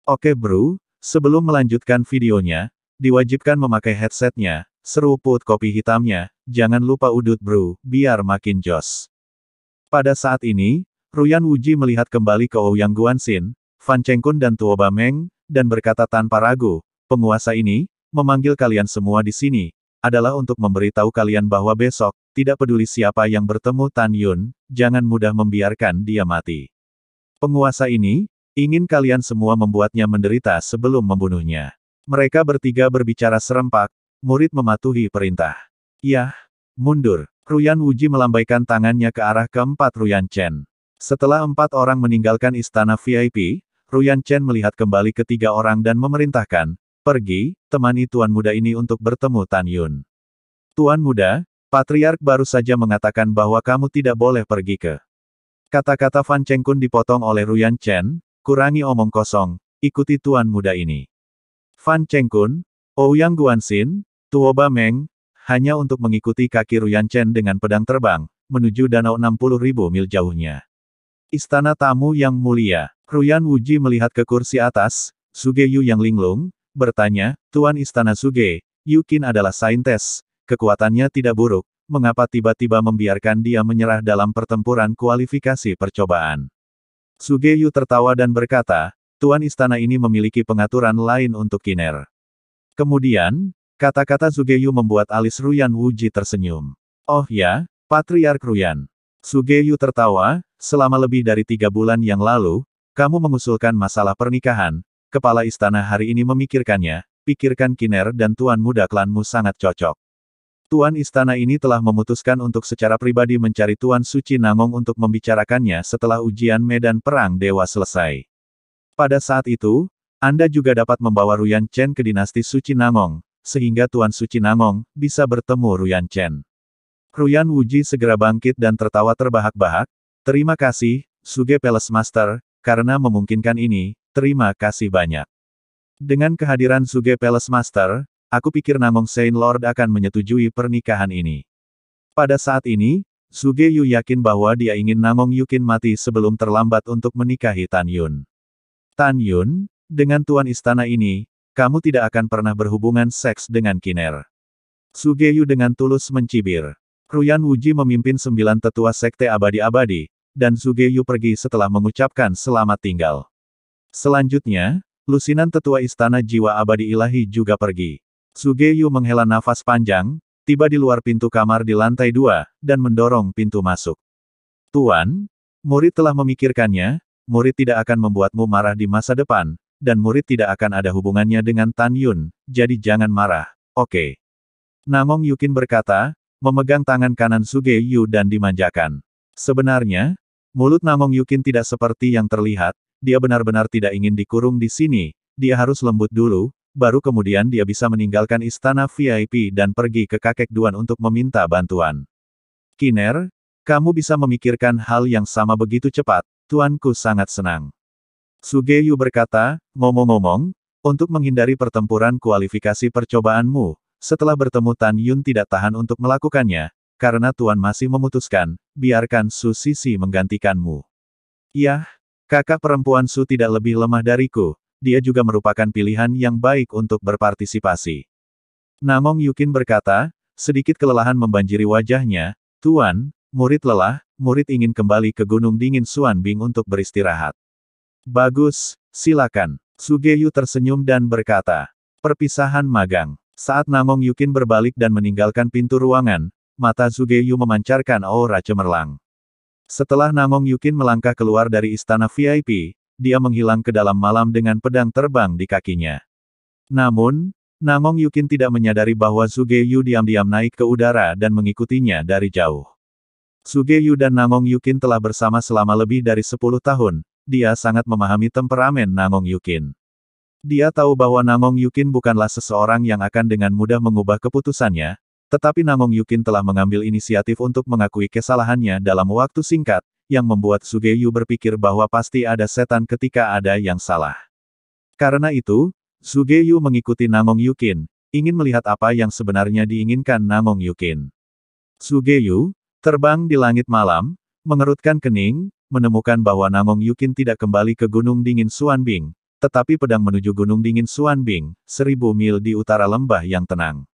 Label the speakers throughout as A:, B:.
A: Oke bro, sebelum melanjutkan videonya, diwajibkan memakai headsetnya, seruput kopi hitamnya, jangan lupa udut bro, biar makin jos. Pada saat ini, Ruyan Wuji melihat kembali ke Ouyang Guanxin, Fan Chengkun dan Tuo Bameng, dan berkata tanpa ragu, penguasa ini, memanggil kalian semua di sini, adalah untuk memberitahu kalian bahwa besok, tidak peduli siapa yang bertemu Tan Yun, jangan mudah membiarkan dia mati. Penguasa ini, ingin kalian semua membuatnya menderita sebelum membunuhnya. Mereka bertiga berbicara serempak, murid mematuhi perintah. Yah, mundur. Ruyan Wuji melambaikan tangannya ke arah keempat Ruyan Chen. Setelah 4 orang meninggalkan istana VIP, Ruyan Chen melihat kembali ke 3 orang dan memerintahkan, pergi, temani tuan muda ini untuk bertemu Tan Yun. Tuan muda, Patriark baru saja mengatakan bahwa kamu tidak boleh pergi ke. Kata-kata Fan Chengkun dipotong oleh Ruyan Chen, kurangi omong kosong, ikuti tuan muda ini. Fan Chengkun, Ouyang Guanxin, Tuo Bameng, hanya untuk mengikuti kaki Ruyan Chen dengan pedang terbang, menuju danau 60.000 mil jauhnya. Istana tamu yang mulia. Ruyan Wuji melihat ke kursi atas, Suge Yu yang linglung, bertanya, Tuan Istana Suge, Yukin adalah saintes, kekuatannya tidak buruk, mengapa tiba-tiba membiarkan dia menyerah dalam pertempuran kualifikasi percobaan? Suge Yu tertawa dan berkata, Tuan Istana ini memiliki pengaturan lain untuk Kiner. Kemudian, kata-kata Suge Yu membuat alis Ruyan Wuji tersenyum. Oh ya, Patriark Ruyan. Suge Yu tertawa, selama lebih dari 3 bulan yang lalu, kamu mengusulkan masalah pernikahan, kepala istana hari ini memikirkannya, pikirkan Kiner dan tuan muda klanmu sangat cocok. Tuan istana ini telah memutuskan untuk secara pribadi mencari Tuan Suci Nangong untuk membicarakannya setelah ujian medan perang dewa selesai. Pada saat itu, Anda juga dapat membawa Ruyan Chen ke dinasti Suci Nangong, sehingga Tuan Suci Nangong bisa bertemu Ruyan Chen. Ruyan Wuji segera bangkit dan tertawa terbahak-bahak, terima kasih, Suge Palace Master, karena memungkinkan ini, terima kasih banyak. Dengan kehadiran Suge Palace Master, aku pikir Nangong Saint Lord akan menyetujui pernikahan ini. Pada saat ini, Suge Yu yakin bahwa dia ingin Nangong Yukin mati sebelum terlambat untuk menikahi Tan Yun. Tan Yun, dengan tuan istana ini, kamu tidak akan pernah berhubungan seks dengan Kiner. Suge Yu dengan tulus mencibir. Ruyan Wuji memimpin 9 tetua sekte abadi-abadi, dan Suge Yu pergi setelah mengucapkan selamat tinggal. Selanjutnya, lusinan tetua istana jiwa abadi ilahi juga pergi. Suge Yu menghela nafas panjang, tiba di luar pintu kamar di lantai 2, dan mendorong pintu masuk. Tuan, murid telah memikirkannya, murid tidak akan membuatmu marah di masa depan, dan murid tidak akan ada hubungannya dengan Tan Yun, jadi jangan marah, oke? Nangong Yukin berkata, memegang tangan kanan Suge Yu dan dimanjakan. Sebenarnya, mulut Nangong Yukin tidak seperti yang terlihat, dia benar-benar tidak ingin dikurung di sini, dia harus lembut dulu, baru kemudian dia bisa meninggalkan istana VIP dan pergi ke kakek Duan untuk meminta bantuan. Kiner, kamu bisa memikirkan hal yang sama begitu cepat, tuanku sangat senang. Suge Yu berkata, ngomong-ngomong, untuk menghindari pertempuran kualifikasi percobaanmu, setelah bertemu Tan Yun tidak tahan untuk melakukannya, karena Tuan masih memutuskan, biarkan Su Sisi menggantikanmu. Yah, kakak perempuan Su tidak lebih lemah dariku, dia juga merupakan pilihan yang baik untuk berpartisipasi. Nangong Yukin berkata, sedikit kelelahan membanjiri wajahnya, Tuan, murid lelah, murid ingin kembali ke Gunung Dingin Xuanbing untuk beristirahat. Bagus, silakan. Suge Yu tersenyum dan berkata, perpisahan magang. Saat Nangong Yukin berbalik dan meninggalkan pintu ruangan, mata Suge Yu memancarkan aura cemerlang. Setelah Nangong Yukin melangkah keluar dari istana VIP, dia menghilang ke dalam malam dengan pedang terbang di kakinya. Namun, Nangong Yukin tidak menyadari bahwa Suge Yu diam-diam naik ke udara dan mengikutinya dari jauh. Suge Yu dan Nangong Yukin telah bersama selama lebih dari 10 tahun, dia sangat memahami temperamen Nangong Yukin. Dia tahu bahwa Nangong Yukin bukanlah seseorang yang akan dengan mudah mengubah keputusannya, tetapi Nangong Yukin telah mengambil inisiatif untuk mengakui kesalahannya dalam waktu singkat, yang membuat Suge Yu berpikir bahwa pasti ada setan ketika ada yang salah. Karena itu, Suge Yu mengikuti Nangong Yukin, ingin melihat apa yang sebenarnya diinginkan Nangong Yukin. Suge Yu, terbang di langit malam, mengerutkan kening, menemukan bahwa Nangong Yukin tidak kembali ke Gunung Dingin Xuanbing, tetapi pedang menuju Gunung Dingin Xuanbing, 1000 mil di utara lembah yang tenang.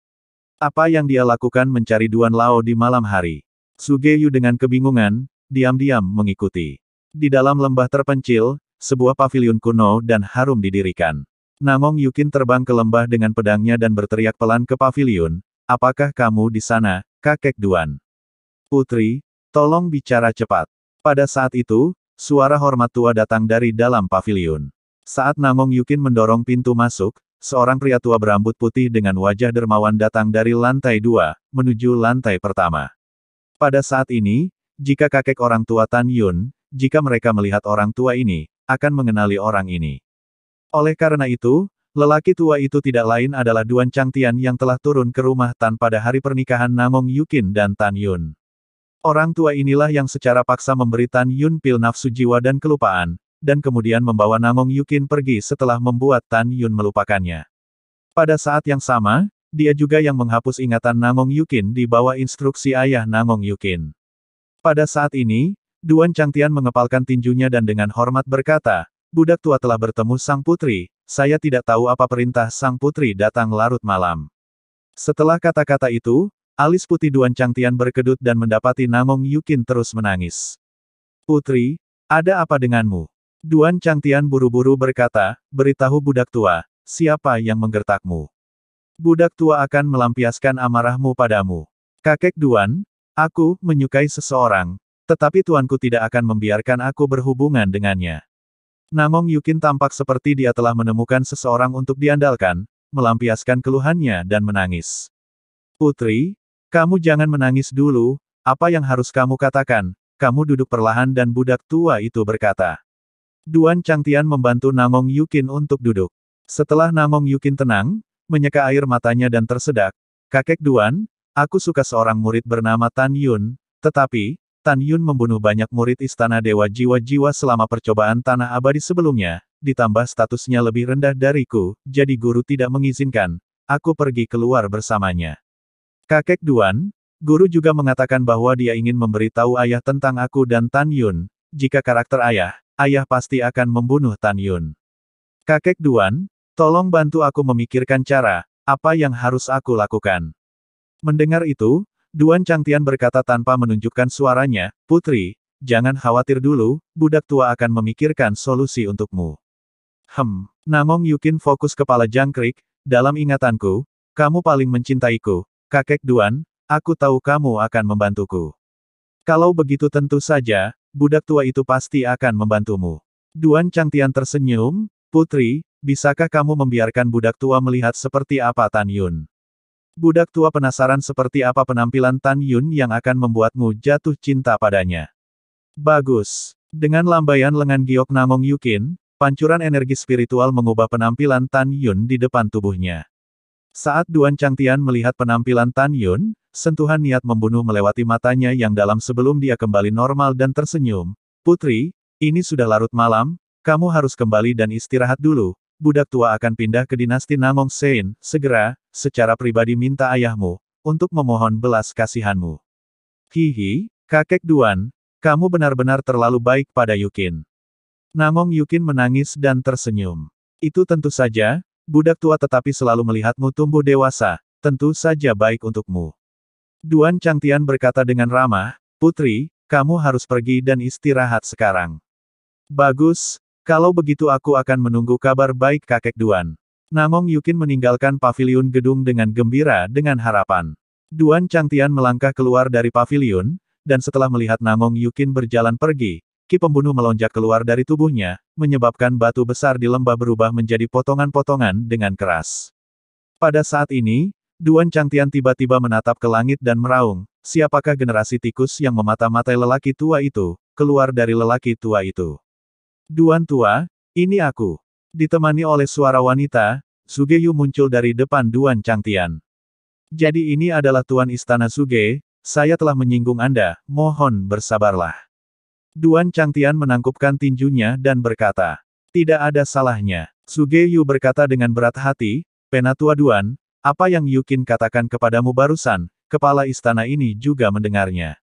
A: Apa yang dia lakukan mencari Duan Lao di malam hari? Suge Yu dengan kebingungan, diam-diam mengikuti. Di dalam lembah terpencil, sebuah paviliun kuno dan harum didirikan. Namong Yukin terbang ke lembah dengan pedangnya dan berteriak pelan ke paviliun, "Apakah kamu di sana, kakek Duan?" "Putri, tolong bicara cepat." Pada saat itu, suara hormat tua datang dari dalam paviliun. Saat Namong Yukin mendorong pintu masuk, seorang pria tua berambut putih dengan wajah dermawan datang dari lantai 2, menuju lantai pertama. Pada saat ini, jika kakek orang tua Tan Yun, jika mereka melihat orang tua ini, akan mengenali orang ini. Oleh karena itu, lelaki tua itu tidak lain adalah Duan Changtian yang telah turun ke rumah Tan pada hari pernikahan Namong Yukin dan Tan Yun. Orang tua inilah yang secara paksa memberi Tan Yun pil nafsu jiwa dan kelupaan, dan kemudian membawa Namong Yukin pergi setelah membuat Tan Yun melupakannya. Pada saat yang sama, dia juga yang menghapus ingatan Namong Yukin di bawah instruksi ayah Namong Yukin. Pada saat ini, Duan Changtian mengepalkan tinjunya dan dengan hormat berkata, "Budak tua telah bertemu sang putri, saya tidak tahu apa perintah sang putri datang larut malam." Setelah kata-kata itu, alis putih Duan Changtian berkedut dan mendapati Namong Yukin terus menangis. "Putri, ada apa denganmu?" Duan Changtian buru-buru berkata, "Beritahu budak tua, siapa yang menggertakmu? Budak tua akan melampiaskan amarahmu padamu." "Kakek Duan, aku menyukai seseorang, tetapi tuanku tidak akan membiarkan aku berhubungan dengannya." Namong Yukin tampak seperti dia telah menemukan seseorang untuk diandalkan, melampiaskan keluhannya dan menangis. "Putri, kamu jangan menangis dulu, apa yang harus kamu katakan?" "Kamu duduk perlahan," dan budak tua itu berkata. Duan Changtian membantu Namong Yukin untuk duduk. Setelah Namong Yukin tenang, menyeka air matanya dan tersedak, "Kakek Duan, aku suka seorang murid bernama Tan Yun, tetapi, Tan Yun membunuh banyak murid Istana Dewa Jiwa-Jiwa selama percobaan Tanah Abadi sebelumnya, ditambah statusnya lebih rendah dariku, jadi guru tidak mengizinkan aku pergi keluar bersamanya. Kakek Duan, guru juga mengatakan bahwa dia ingin memberitahu ayah tentang aku dan Tan Yun, jika karakter ayah pasti akan membunuh Tan Yun. Kakek Duan, tolong bantu aku memikirkan cara, apa yang harus aku lakukan." Mendengar itu, Duan Changtian berkata tanpa menunjukkan suaranya, "Putri, jangan khawatir dulu, budak tua akan memikirkan solusi untukmu." Namong Yukin fokus kepala jangkrik, "Dalam ingatanku, kamu paling mencintaiku, kakek Duan, aku tahu kamu akan membantuku." "Kalau begitu tentu saja, budak tua itu pasti akan membantumu." Duan Changtian tersenyum, "Putri, bisakah kamu membiarkan budak tua melihat seperti apa Tan Yun?" Budak tua penasaran seperti apa penampilan Tan Yun yang akan membuatmu jatuh cinta padanya. "Bagus." Dengan lambaian lengan giok Namong Yukin, pancuran energi spiritual mengubah penampilan Tan Yun di depan tubuhnya. Saat Duan Changtian melihat penampilan Tan Yun, sentuhan niat membunuh melewati matanya yang dalam sebelum dia kembali normal dan tersenyum. "Putri, ini sudah larut malam, kamu harus kembali dan istirahat dulu. Budak tua akan pindah ke dinasti Namong Sein, segera, secara pribadi minta ayahmu, untuk memohon belas kasihanmu." "Hihi, kakek Duan, kamu benar-benar terlalu baik pada Yukin." Namong Yukin menangis dan tersenyum. "Itu tentu saja, budak tua tetapi selalu melihatmu tumbuh dewasa, tentu saja baik untukmu." Duan Changtian berkata dengan ramah, "Putri, kamu harus pergi dan istirahat sekarang." "Bagus, kalau begitu aku akan menunggu kabar baik kakek Duan." Namong Yukin meninggalkan paviliun gedung dengan gembira dengan harapan. Duan Changtian melangkah keluar dari paviliun, dan setelah melihat Namong Yukin berjalan pergi, ki pembunuh melonjak keluar dari tubuhnya, menyebabkan batu besar di lembah berubah menjadi potongan-potongan dengan keras. Pada saat ini, Duan Changtian tiba-tiba menatap ke langit dan meraung, "Siapakah generasi tikus yang memata-matai lelaki tua itu, keluar dari lelaki tua itu?" "Duan tua, ini aku." Ditemani oleh suara wanita, Suge Yu muncul dari depan Duan Changtian. "Jadi ini adalah Tuan Istana Suge, saya telah menyinggung Anda, mohon bersabarlah." Duan Changtian menangkupkan tinjunya dan berkata, "Tidak ada salahnya." Suge Yu berkata dengan berat hati, "Penatua Duan, apa yang Yukin katakan kepadamu barusan, kepala istana ini juga mendengarnya.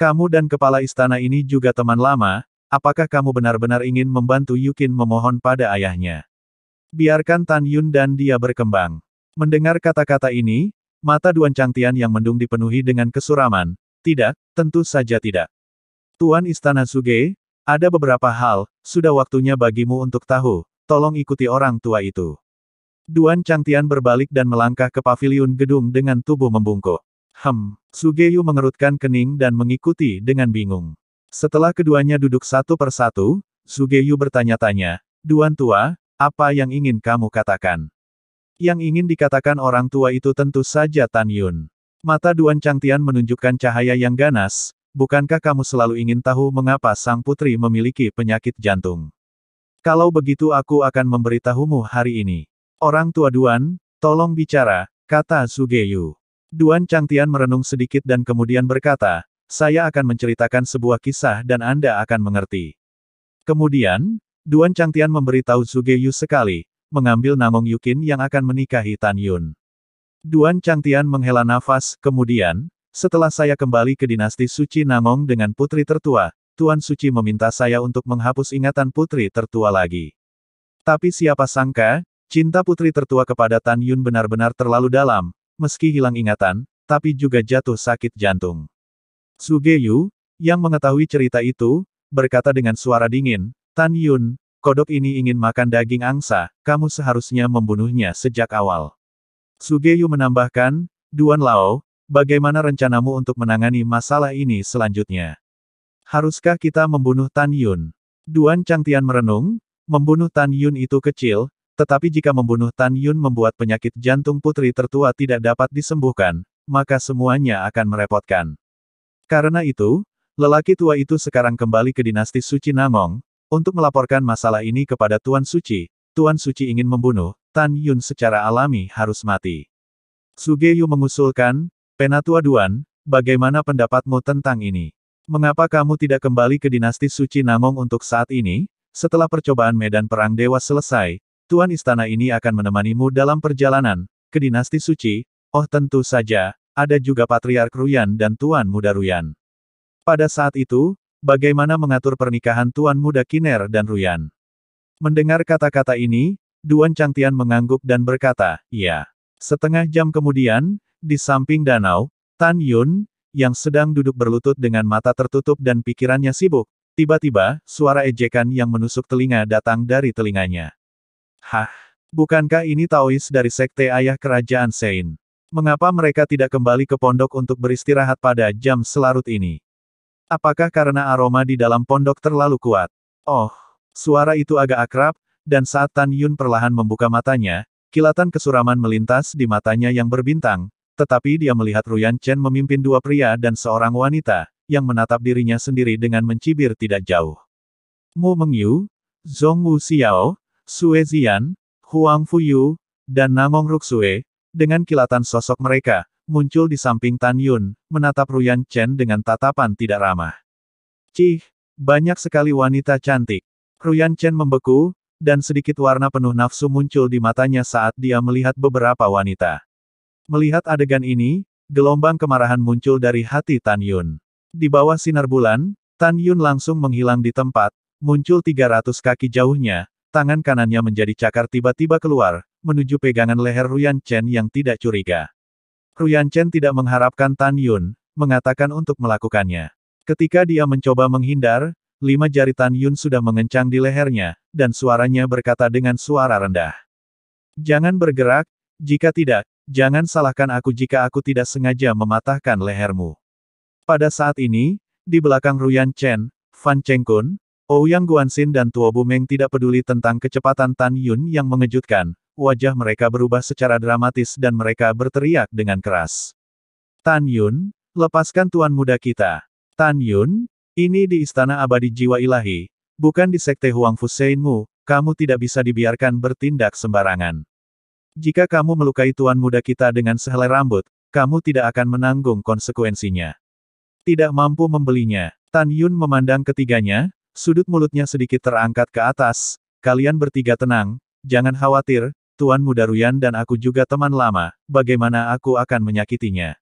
A: Kamu dan kepala istana ini juga teman lama, apakah kamu benar-benar ingin membantu Yukin memohon pada ayahnya? Biarkan Tan Yun dan dia berkembang. Mendengar kata-kata ini, mata Duan Changtian yang mendung dipenuhi dengan kesuraman. Tidak, tentu saja tidak. Tuan Istana Suge, ada beberapa hal, sudah waktunya bagimu untuk tahu, tolong ikuti orang tua itu. Duan Changtian berbalik dan melangkah ke paviliun gedung dengan tubuh membungkuk. Sugeyu mengerutkan kening dan mengikuti dengan bingung. Setelah keduanya duduk satu persatu, Sugeyu bertanya-tanya, Duan tua, apa yang ingin kamu katakan? Yang ingin dikatakan orang tua itu tentu saja Tan Yun. Mata Duan Changtian menunjukkan cahaya yang ganas, bukankah kamu selalu ingin tahu mengapa sang putri memiliki penyakit jantung? Kalau begitu aku akan memberitahumu hari ini. Orang tua Duan, tolong bicara, kata Sugeyu. Duan Changtian merenung sedikit dan kemudian berkata, saya akan menceritakan sebuah kisah dan Anda akan mengerti. Kemudian, Duan Changtian memberitahu Sugeyu sekali, mengambil Namong Yukin yang akan menikahi Tan Yun. Duan Changtian menghela nafas, kemudian, setelah saya kembali ke dinasti suci Namong dengan putri tertua, Tuan Suci meminta saya untuk menghapus ingatan putri tertua lagi. Tapi siapa sangka, cinta putri tertua kepada Tan Yun benar-benar terlalu dalam, meski hilang ingatan, tapi juga jatuh sakit jantung. Sugeyu, yang mengetahui cerita itu, berkata dengan suara dingin, Tan Yun, kodok ini ingin makan daging angsa, kamu seharusnya membunuhnya sejak awal. Sugeyu menambahkan, Duan Lao, bagaimana rencanamu untuk menangani masalah ini selanjutnya? Haruskah kita membunuh Tan Yun? Duan Changtian merenung, membunuh Tan Yun itu kecil, tetapi jika membunuh Tan Yun membuat penyakit jantung putri tertua tidak dapat disembuhkan, maka semuanya akan merepotkan. Karena itu, lelaki tua itu sekarang kembali ke dinasti suci Namong, untuk melaporkan masalah ini kepada Tuan Suci. Tuan Suci ingin membunuh, Tan Yun secara alami harus mati. Sugeyu mengusulkan, Penatua Duan, bagaimana pendapatmu tentang ini? Mengapa kamu tidak kembali ke dinasti suci Namong untuk saat ini? Setelah percobaan medan perang dewa selesai, Tuan Istana ini akan menemanimu dalam perjalanan ke dinasti suci. Oh tentu saja, ada juga Patriark Ruyan dan Tuan Muda Ruyan. Pada saat itu, bagaimana mengatur pernikahan Tuan Muda Kiner dan Ruyan? Mendengar kata-kata ini, Duan Changtian mengangguk dan berkata, ya. Setengah jam kemudian, di samping danau, Tan Yun, yang sedang duduk berlutut dengan mata tertutup dan pikirannya sibuk, tiba-tiba, suara ejekan yang menusuk telinga datang dari telinganya. Hah? Bukankah ini Taois dari sekte ayah kerajaan Sein? Mengapa mereka tidak kembali ke pondok untuk beristirahat pada jam selarut ini? Apakah karena aroma di dalam pondok terlalu kuat? Oh, suara itu agak akrab, dan saat Tan Yun perlahan membuka matanya, kilatan kesuraman melintas di matanya yang berbintang, tetapi dia melihat Ruyan Chen memimpin dua pria dan seorang wanita, yang menatap dirinya sendiri dengan mencibir tidak jauh. Mu Mengyu, Zhong Wu Xiao, Sue Zian, Huang Fuyu, dan Namong Ruksue, dengan kilatan sosok mereka, muncul di samping Tan Yun, menatap Ruyan Chen dengan tatapan tidak ramah. Cih, banyak sekali wanita cantik. Ruyan Chen membeku, dan sedikit warna penuh nafsu muncul di matanya saat dia melihat beberapa wanita. Melihat adegan ini, gelombang kemarahan muncul dari hati Tan Yun. Di bawah sinar bulan, Tan Yun langsung menghilang di tempat, muncul 300 kaki jauhnya, tangan kanannya menjadi cakar tiba-tiba keluar, menuju pegangan leher Ruyan Chen yang tidak curiga. Ruyan Chen tidak mengharapkan Tan Yun, mengatakan untuk melakukannya. Ketika dia mencoba menghindar, 5 jari Tan Yun sudah mengencang di lehernya, dan suaranya berkata dengan suara rendah. Jangan bergerak, jika tidak, jangan salahkan aku jika aku tidak sengaja mematahkan lehermu. Pada saat ini, di belakang Ruyan Chen, Fan Chengkun, Ouyang Guanxin dan Tuo Bumeng tidak peduli tentang kecepatan Tan Yun yang mengejutkan, wajah mereka berubah secara dramatis dan mereka berteriak dengan keras. Tan Yun, lepaskan tuan muda kita. Tan Yun, ini di Istana Abadi Jiwa Ilahi, bukan di Sekte Huang Fuseinmu, kamu tidak bisa dibiarkan bertindak sembarangan. Jika kamu melukai tuan muda kita dengan sehelai rambut, kamu tidak akan menanggung konsekuensinya. Tidak mampu membelinya. Tan Yun memandang ketiganya, sudut mulutnya sedikit terangkat ke atas, kalian bertiga tenang, jangan khawatir, Tuan Muda Ruyan dan aku juga teman lama, bagaimana aku akan menyakitinya.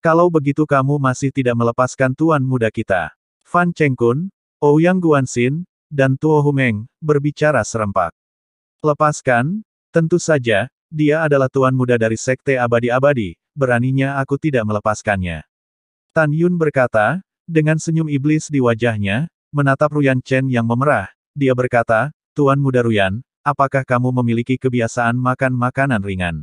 A: Kalau begitu kamu masih tidak melepaskan Tuan Muda kita. Fan Chengkun, Ouyang Guanxin, dan Tuo Humeng, berbicara serempak. Lepaskan, tentu saja, dia adalah tuan muda dari Sekte Abadi-Abadi, beraninya aku tidak melepaskannya. Tan Yun berkata, dengan senyum iblis di wajahnya, menatap Ruyan Chen yang memerah, dia berkata, Tuan Muda Ruyan, apakah kamu memiliki kebiasaan makan makanan ringan?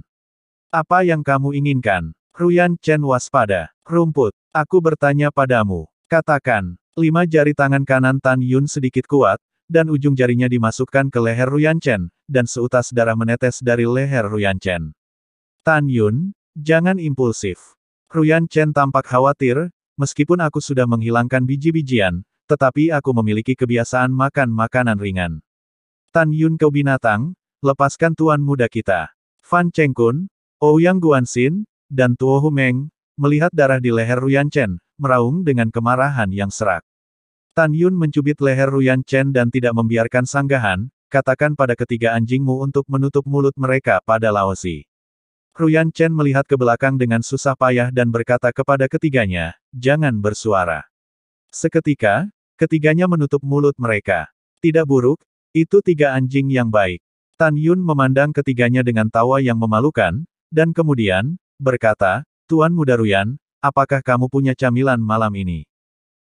A: Apa yang kamu inginkan? Ruyan Chen waspada. Rumput. Aku bertanya padamu. Katakan. 5 jari tangan kanan Tan Yun sedikit kuat, dan ujung jarinya dimasukkan ke leher Ruyan Chen, dan seutas darah menetes dari leher Ruyan Chen. Tan Yun, jangan impulsif. Ruyan Chen tampak khawatir, meskipun aku sudah menghilangkan biji-bijian, tetapi aku memiliki kebiasaan makan makanan ringan. Tan Yun kau binatang, lepaskan tuan muda kita. Fan Chengkun, Ouyang Guanxin, dan Tuo Humeng, melihat darah di leher Ruyan Chen, meraung dengan kemarahan yang serak. Tan Yun mencubit leher Ruyan Chen dan tidak membiarkan sanggahan, katakan pada ketiga anjingmu untuk menutup mulut mereka pada Laozi. Ruyan Chen melihat ke belakang dengan susah payah dan berkata kepada ketiganya, jangan bersuara. Seketika, ketiganya menutup mulut mereka. Tidak buruk, itu 3 anjing yang baik. Tan Yun memandang ketiganya dengan tawa yang memalukan, dan kemudian, berkata, Tuan Muda Ruyan, apakah kamu punya camilan malam ini?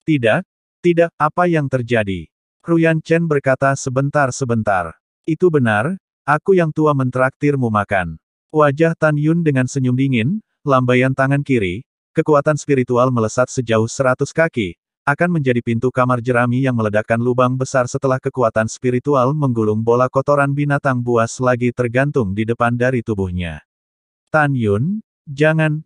A: Tidak, tidak, apa yang terjadi? Ruyan Chen berkata sebentar-sebentar. Itu benar, aku yang tua mentraktirmu makan. Wajah Tan Yun dengan senyum dingin, lambaian tangan kiri, kekuatan spiritual melesat sejauh 100 kaki, akan menjadi pintu kamar jerami yang meledakkan lubang besar setelah kekuatan spiritual menggulung bola kotoran binatang buas lagi tergantung di depan dari tubuhnya. Tan Yun, jangan.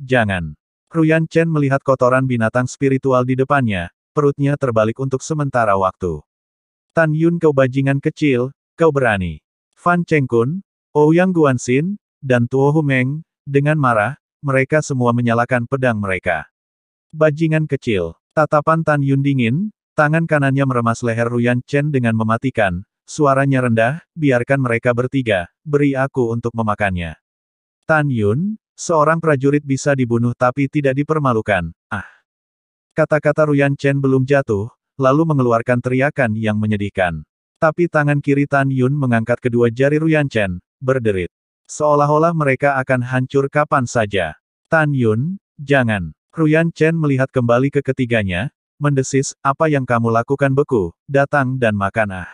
A: Ruyan Chen melihat kotoran binatang spiritual di depannya, perutnya terbalik untuk sementara waktu. Tan Yun kau bajingan kecil, kau berani. Fan Chengkun, Ouyang Guanxin, dan Tuo Humeng, dengan marah, mereka semua menyalakan pedang mereka. Bajingan kecil. Tatapan Tan Yun dingin, tangan kanannya meremas leher Ruyan Chen dengan mematikan, suaranya rendah, biarkan mereka bertiga, beri aku untuk memakannya. Tan Yun, seorang prajurit bisa dibunuh tapi tidak dipermalukan, Kata-kata Ruyan Chen belum jatuh, lalu mengeluarkan teriakan yang menyedihkan. Tapi tangan kiri Tan Yun mengangkat kedua jari Ruyan Chen, berderit. Seolah-olah mereka akan hancur kapan saja. Tan Yun, jangan. Ruyan Chen melihat kembali ke ketiganya, mendesis, apa yang kamu lakukan beku, datang dan makan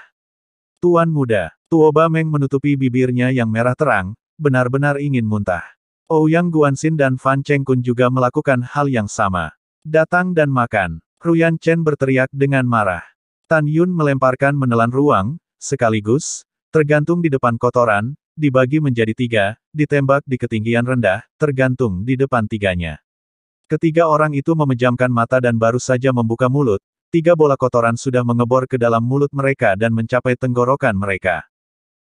A: Tuan muda, Tuo Bameng menutupi bibirnya yang merah terang, benar-benar ingin muntah. Ouyang Guanxin dan Fan Chengkun juga melakukan hal yang sama. Datang dan makan. Ruyan Chen berteriak dengan marah. Tan Yun melemparkan menelan ruang, sekaligus, tergantung di depan kotoran, dibagi menjadi 3, ditembak di ketinggian rendah, tergantung di depan tiganya. Ketiga orang itu memejamkan mata dan baru saja membuka mulut, 3 bola kotoran sudah mengebor ke dalam mulut mereka dan mencapai tenggorokan mereka.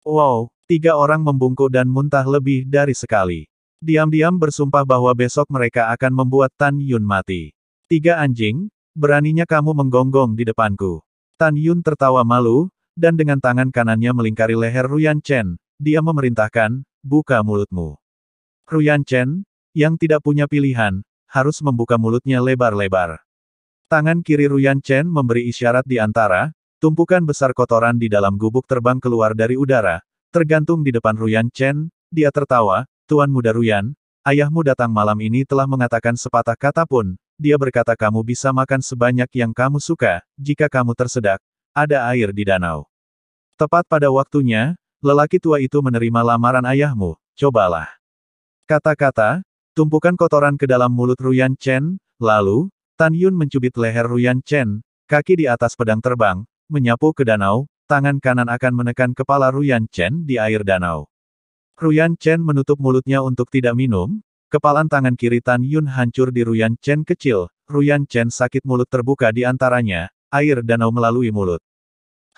A: Wow, 3 orang membungkuk dan muntah lebih dari sekali. Diam-diam bersumpah bahwa besok mereka akan membuat Tan Yun mati. 3 anjing, beraninya kamu menggonggong di depanku. Tan Yun tertawa malu, dan dengan tangan kanannya melingkari leher Ruyan Chen, dia memerintahkan, buka mulutmu. Ruyan Chen, yang tidak punya pilihan, harus membuka mulutnya lebar-lebar. Tangan kiri Ruyan Chen memberi isyarat di antara, tumpukan besar kotoran di dalam gubuk terbang keluar dari udara, tergantung di depan Ruyan Chen, dia tertawa, Tuan Muda Ruyan, ayahmu datang malam ini telah mengatakan sepatah kata pun, dia berkata kamu bisa makan sebanyak yang kamu suka, jika kamu tersedak, ada air di danau. Tepat pada waktunya, lelaki tua itu menerima lamaran ayahmu, cobalah. Kata-kata, tumpukan kotoran ke dalam mulut Ruyan Chen, lalu, Tan Yun mencubit leher Ruyan Chen, kaki di atas pedang terbang, menyapu ke danau, tangan kanan akan menekan kepala Ruyan Chen di air danau. Ruyan Chen menutup mulutnya untuk tidak minum, kepalan tangan kiri Tan Yun hancur di Ruyan Chen kecil, Ruyan Chen sakit mulut terbuka di antaranya, air danau melalui mulut.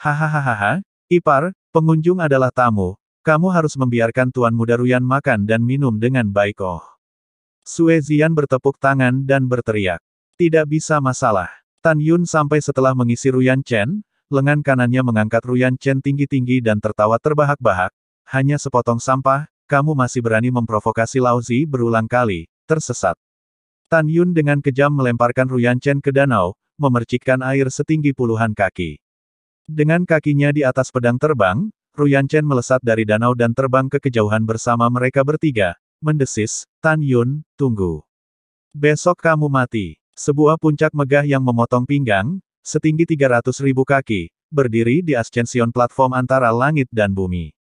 A: Hahaha, ipar, pengunjung adalah tamu, kamu harus membiarkan Tuan Muda Ruyan makan dan minum dengan baik Sue Zian bertepuk tangan dan berteriak. Tidak bisa masalah. Tan Yun sampai setelah mengisi Ruyan Chen, lengan kanannya mengangkat Ruyan Chen tinggi-tinggi dan tertawa terbahak-bahak, hanya sepotong sampah, kamu masih berani memprovokasi Laozi berulang kali, tersesat. Tan Yun dengan kejam melemparkan Ruyan Chen ke danau, memercikkan air setinggi puluhan kaki. Dengan kakinya di atas pedang terbang, Ruyan Chen melesat dari danau dan terbang ke kejauhan bersama mereka bertiga, mendesis, Tan Yun, tunggu. Besok kamu mati. Sebuah puncak megah yang memotong pinggang, setinggi 300.000 kaki, berdiri di Ascension platform antara langit dan bumi.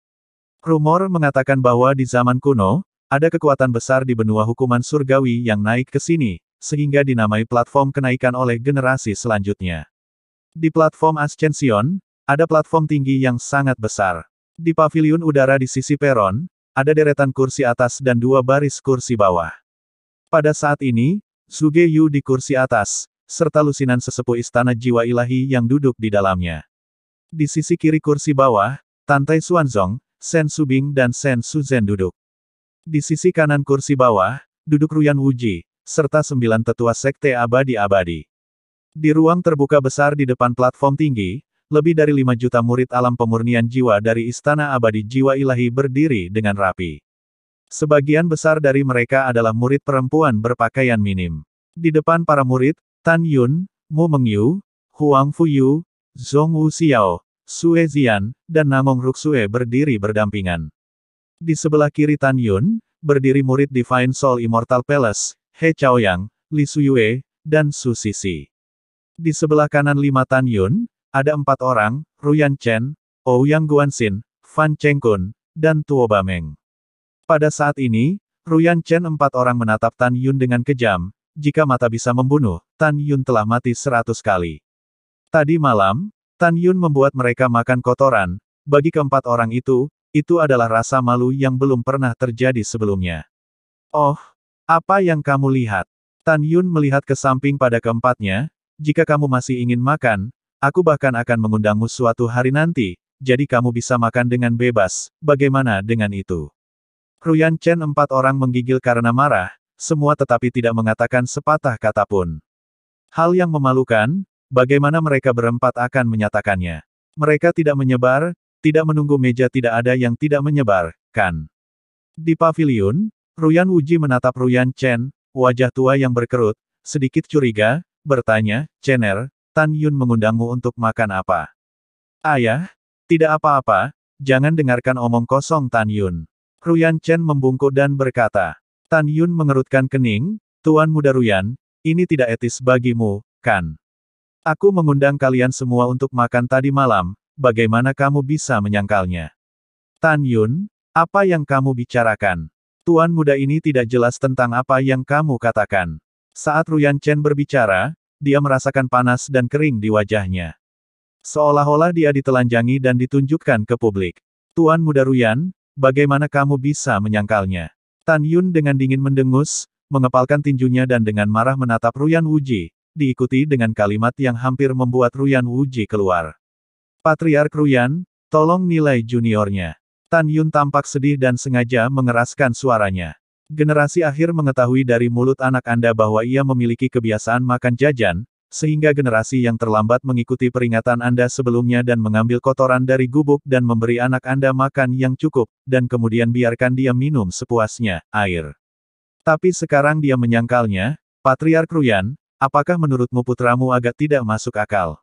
A: Rumor mengatakan bahwa di zaman kuno, ada kekuatan besar di benua hukuman surgawi yang naik ke sini, sehingga dinamai platform kenaikan oleh generasi selanjutnya. Di platform Ascension, ada platform tinggi yang sangat besar. Di paviliun udara di sisi peron, ada deretan kursi atas dan 2 baris kursi bawah. Pada saat ini, Zhuge Yu di kursi atas, serta lusinan sesepuh istana jiwa ilahi yang duduk di dalamnya. Di sisi kiri kursi bawah, Tantai Xuanzong, Shen Subing dan Shen Suzhen duduk. Di sisi kanan kursi bawah, duduk Ruyan Wuji, serta 9 tetua sekte abadi-abadi. Di ruang terbuka besar di depan platform tinggi, lebih dari 5 juta murid alam pemurnian jiwa dari Istana Abadi Jiwa Ilahi berdiri dengan rapi. Sebagian besar dari mereka adalah murid perempuan berpakaian minim. Di depan para murid, Tan Yun, Mu Mengyu, Huang Fuyu, Zhong Wuxiao, Sue Zian, dan Namong Ruxue berdiri berdampingan. Di sebelah kiri Tan Yun, berdiri murid Divine Soul Immortal Palace, He Chaoyang, Li Suyue, dan Su Sisi. Di sebelah kanan 5 Tan Yun, ada 4 orang, Ruyan Chen, Ouyang Guanxin, Fan Chengkun, dan Tuo Bameng. Pada saat ini, Ruyan Chen 4 orang menatap Tan Yun dengan kejam, jika mata bisa membunuh, Tan Yun telah mati 100 kali. Tadi malam, Tan Yun membuat mereka makan kotoran, bagi keempat orang itu adalah rasa malu yang belum pernah terjadi sebelumnya. Oh, apa yang kamu lihat? Tan Yun melihat ke samping pada keempatnya, jika kamu masih ingin makan, aku bahkan akan mengundangmu suatu hari nanti, jadi kamu bisa makan dengan bebas, bagaimana dengan itu? Ruyan Chen 4 orang menggigil karena marah, semua tetapi tidak mengatakan sepatah kata pun. Hal yang memalukan, bagaimana mereka berempat akan menyatakannya? Mereka tidak menyebar, tidak menunggu meja tidak ada yang tidak menyebar, kan? Di paviliun, Ruyan Wuji menatap Ruyan Chen, wajah tua yang berkerut, sedikit curiga, bertanya, Chener, Tan Yun mengundangmu untuk makan apa? Ayah, tidak apa-apa, jangan dengarkan omong kosong Tan Yun. Ruyan Chen membungkuk dan berkata. Tan Yun mengerutkan kening, Tuan Muda Ruyan, ini tidak etis bagimu, kan? Aku mengundang kalian semua untuk makan tadi malam, bagaimana kamu bisa menyangkalnya? Tan Yun, apa yang kamu bicarakan? Tuan muda ini tidak jelas tentang apa yang kamu katakan. Saat Ruyan Chen berbicara, dia merasakan panas dan kering di wajahnya. Seolah-olah dia ditelanjangi dan ditunjukkan ke publik. Tuan muda Ruyan, bagaimana kamu bisa menyangkalnya? Tan Yun dengan dingin mendengus, mengepalkan tinjunya dan dengan marah menatap Ruyan Wuji, diikuti dengan kalimat yang hampir membuat Ruyan Wuji keluar. Patriark Ruyan, tolong nilai juniornya. Tan Yun tampak sedih dan sengaja mengeraskan suaranya. Generasi akhir mengetahui dari mulut anak Anda bahwa ia memiliki kebiasaan makan jajan, sehingga generasi yang terlambat mengikuti peringatan Anda sebelumnya dan mengambil kotoran dari gubuk dan memberi anak Anda makan yang cukup, dan kemudian biarkan dia minum sepuasnya, air. Tapi sekarang dia menyangkalnya, Patriark Ruyan, apakah menurutmu putramu agak tidak masuk akal?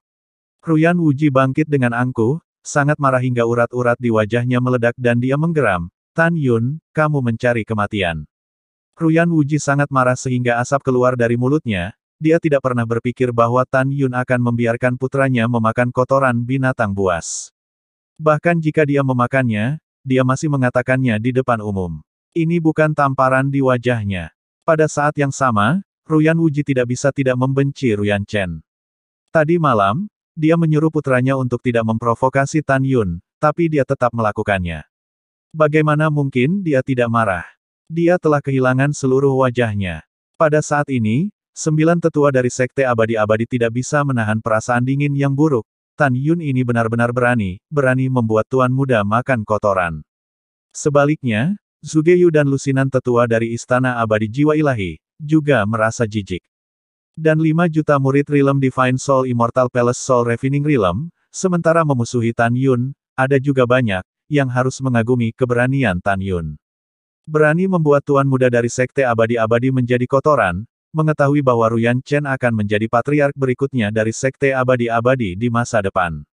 A: Ruyan Wuji bangkit dengan angkuh, sangat marah hingga urat-urat di wajahnya meledak dan dia menggeram, Tan Yun, kamu mencari kematian. Ruyan Wuji sangat marah sehingga asap keluar dari mulutnya, dia tidak pernah berpikir bahwa Tan Yun akan membiarkan putranya memakan kotoran binatang buas. Bahkan jika dia memakannya, dia masih mengatakannya di depan umum. Ini bukan tamparan di wajahnya. Pada saat yang sama, Ruyan Wuji tidak bisa tidak membenci Ruyan Chen. Tadi malam, dia menyuruh putranya untuk tidak memprovokasi Tan Yun, tapi dia tetap melakukannya. Bagaimana mungkin dia tidak marah? Dia telah kehilangan seluruh wajahnya. Pada saat ini, 9 tetua dari Sekte Abadi-Abadi tidak bisa menahan perasaan dingin yang buruk. Tan Yun ini benar-benar berani membuat tuan muda makan kotoran. Sebaliknya, Zhuge Yu dan lusinan tetua dari Istana Abadi Jiwa Ilahi, juga merasa jijik. Dan 5 juta murid Realm Divine Soul Immortal Palace Soul Refining Realm, sementara memusuhi Tan Yun, ada juga banyak yang harus mengagumi keberanian Tan Yun. Berani membuat tuan muda dari Sekte Abadi-Abadi menjadi kotoran, mengetahui bahwa Ruyan Chen akan menjadi patriark berikutnya dari Sekte Abadi-Abadi di masa depan.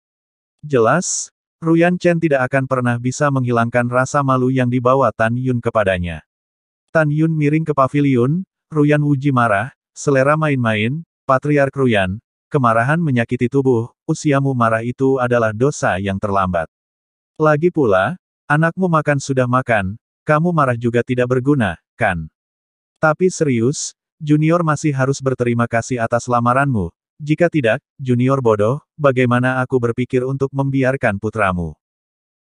A: Jelas, Ruyan Chen tidak akan pernah bisa menghilangkan rasa malu yang dibawa Tan Yun kepadanya. Tan Yun miring ke paviliun, Ruyan Wuji marah, selera main-main, Patriark Ruyan, kemarahan menyakiti tubuh, usiamu marah itu adalah dosa yang terlambat. Lagi pula, anakmu makan sudah makan, kamu marah juga tidak berguna, kan? Tapi serius, Junior masih harus berterima kasih atas lamaranmu. Jika tidak, Junior bodoh, bagaimana aku berpikir untuk membiarkan putramu?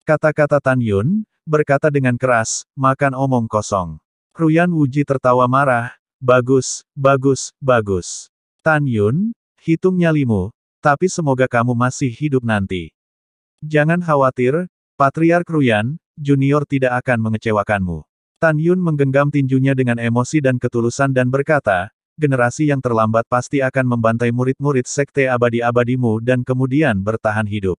A: Kata-kata Tan Yun, berkata dengan keras, makan omong kosong. Ruyan Wuji tertawa marah, bagus, bagus, bagus. Tan Yun, hitung nyalimu, tapi semoga kamu masih hidup nanti. Jangan khawatir, Patriark Ruyan, Junior tidak akan mengecewakanmu. Tan Yun menggenggam tinjunya dengan emosi dan ketulusan dan berkata, generasi yang terlambat pasti akan membantai murid-murid sekte abadi-abadimu dan kemudian bertahan hidup.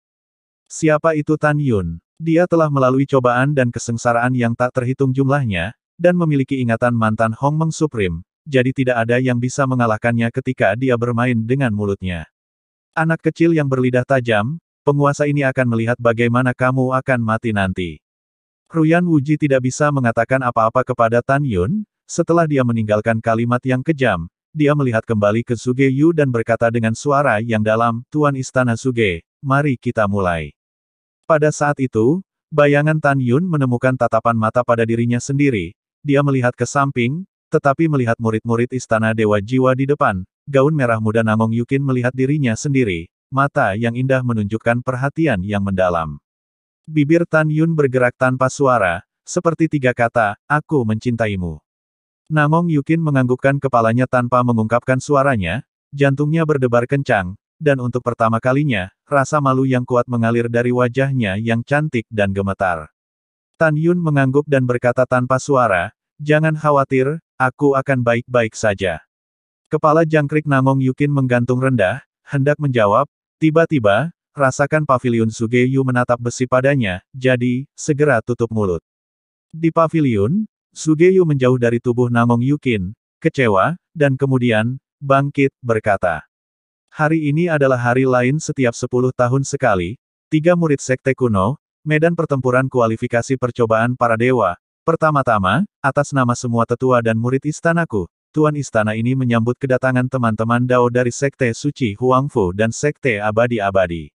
A: Siapa itu Tan Yun? Dia telah melalui cobaan dan kesengsaraan yang tak terhitung jumlahnya, dan memiliki ingatan mantan Hongmeng Supreme, jadi tidak ada yang bisa mengalahkannya ketika dia bermain dengan mulutnya. Anak kecil yang berlidah tajam, penguasa ini akan melihat bagaimana kamu akan mati nanti. Ruyan Wuji tidak bisa mengatakan apa-apa kepada Tan Yun. Setelah dia meninggalkan kalimat yang kejam, dia melihat kembali ke Suge Yu dan berkata dengan suara yang dalam, Tuan Istana Suge, mari kita mulai. Pada saat itu, bayangan Tan Yun menemukan tatapan mata pada dirinya sendiri. Dia melihat ke samping, tetapi melihat murid-murid Istana Dewa Jiwa di depan. Gaun merah muda Namong Yukin melihat dirinya sendiri, mata yang indah menunjukkan perhatian yang mendalam. Bibir Tan Yun bergerak tanpa suara, seperti tiga kata, aku mencintaimu. Namong Yukin menganggukkan kepalanya tanpa mengungkapkan suaranya, jantungnya berdebar kencang, dan untuk pertama kalinya, rasa malu yang kuat mengalir dari wajahnya yang cantik dan gemetar. Tan Yun mengangguk dan berkata tanpa suara, jangan khawatir, aku akan baik-baik saja. Kepala jangkrik Namong Yukin menggantung rendah, hendak menjawab, tiba-tiba, rasakan paviliun Suge Yu menatap besi padanya, jadi, segera tutup mulut. Di paviliun, Suge Yu menjauh dari tubuh Namong Yukin, kecewa, dan kemudian, bangkit, berkata. Hari ini adalah hari lain setiap 10 tahun sekali, 3 murid sekte kuno, medan pertempuran kualifikasi percobaan para dewa. Pertama-tama, atas nama semua tetua dan murid istanaku, Tuan Istana ini menyambut kedatangan teman-teman Dao dari Sekte Suci Huangfu dan Sekte Abadi-Abadi.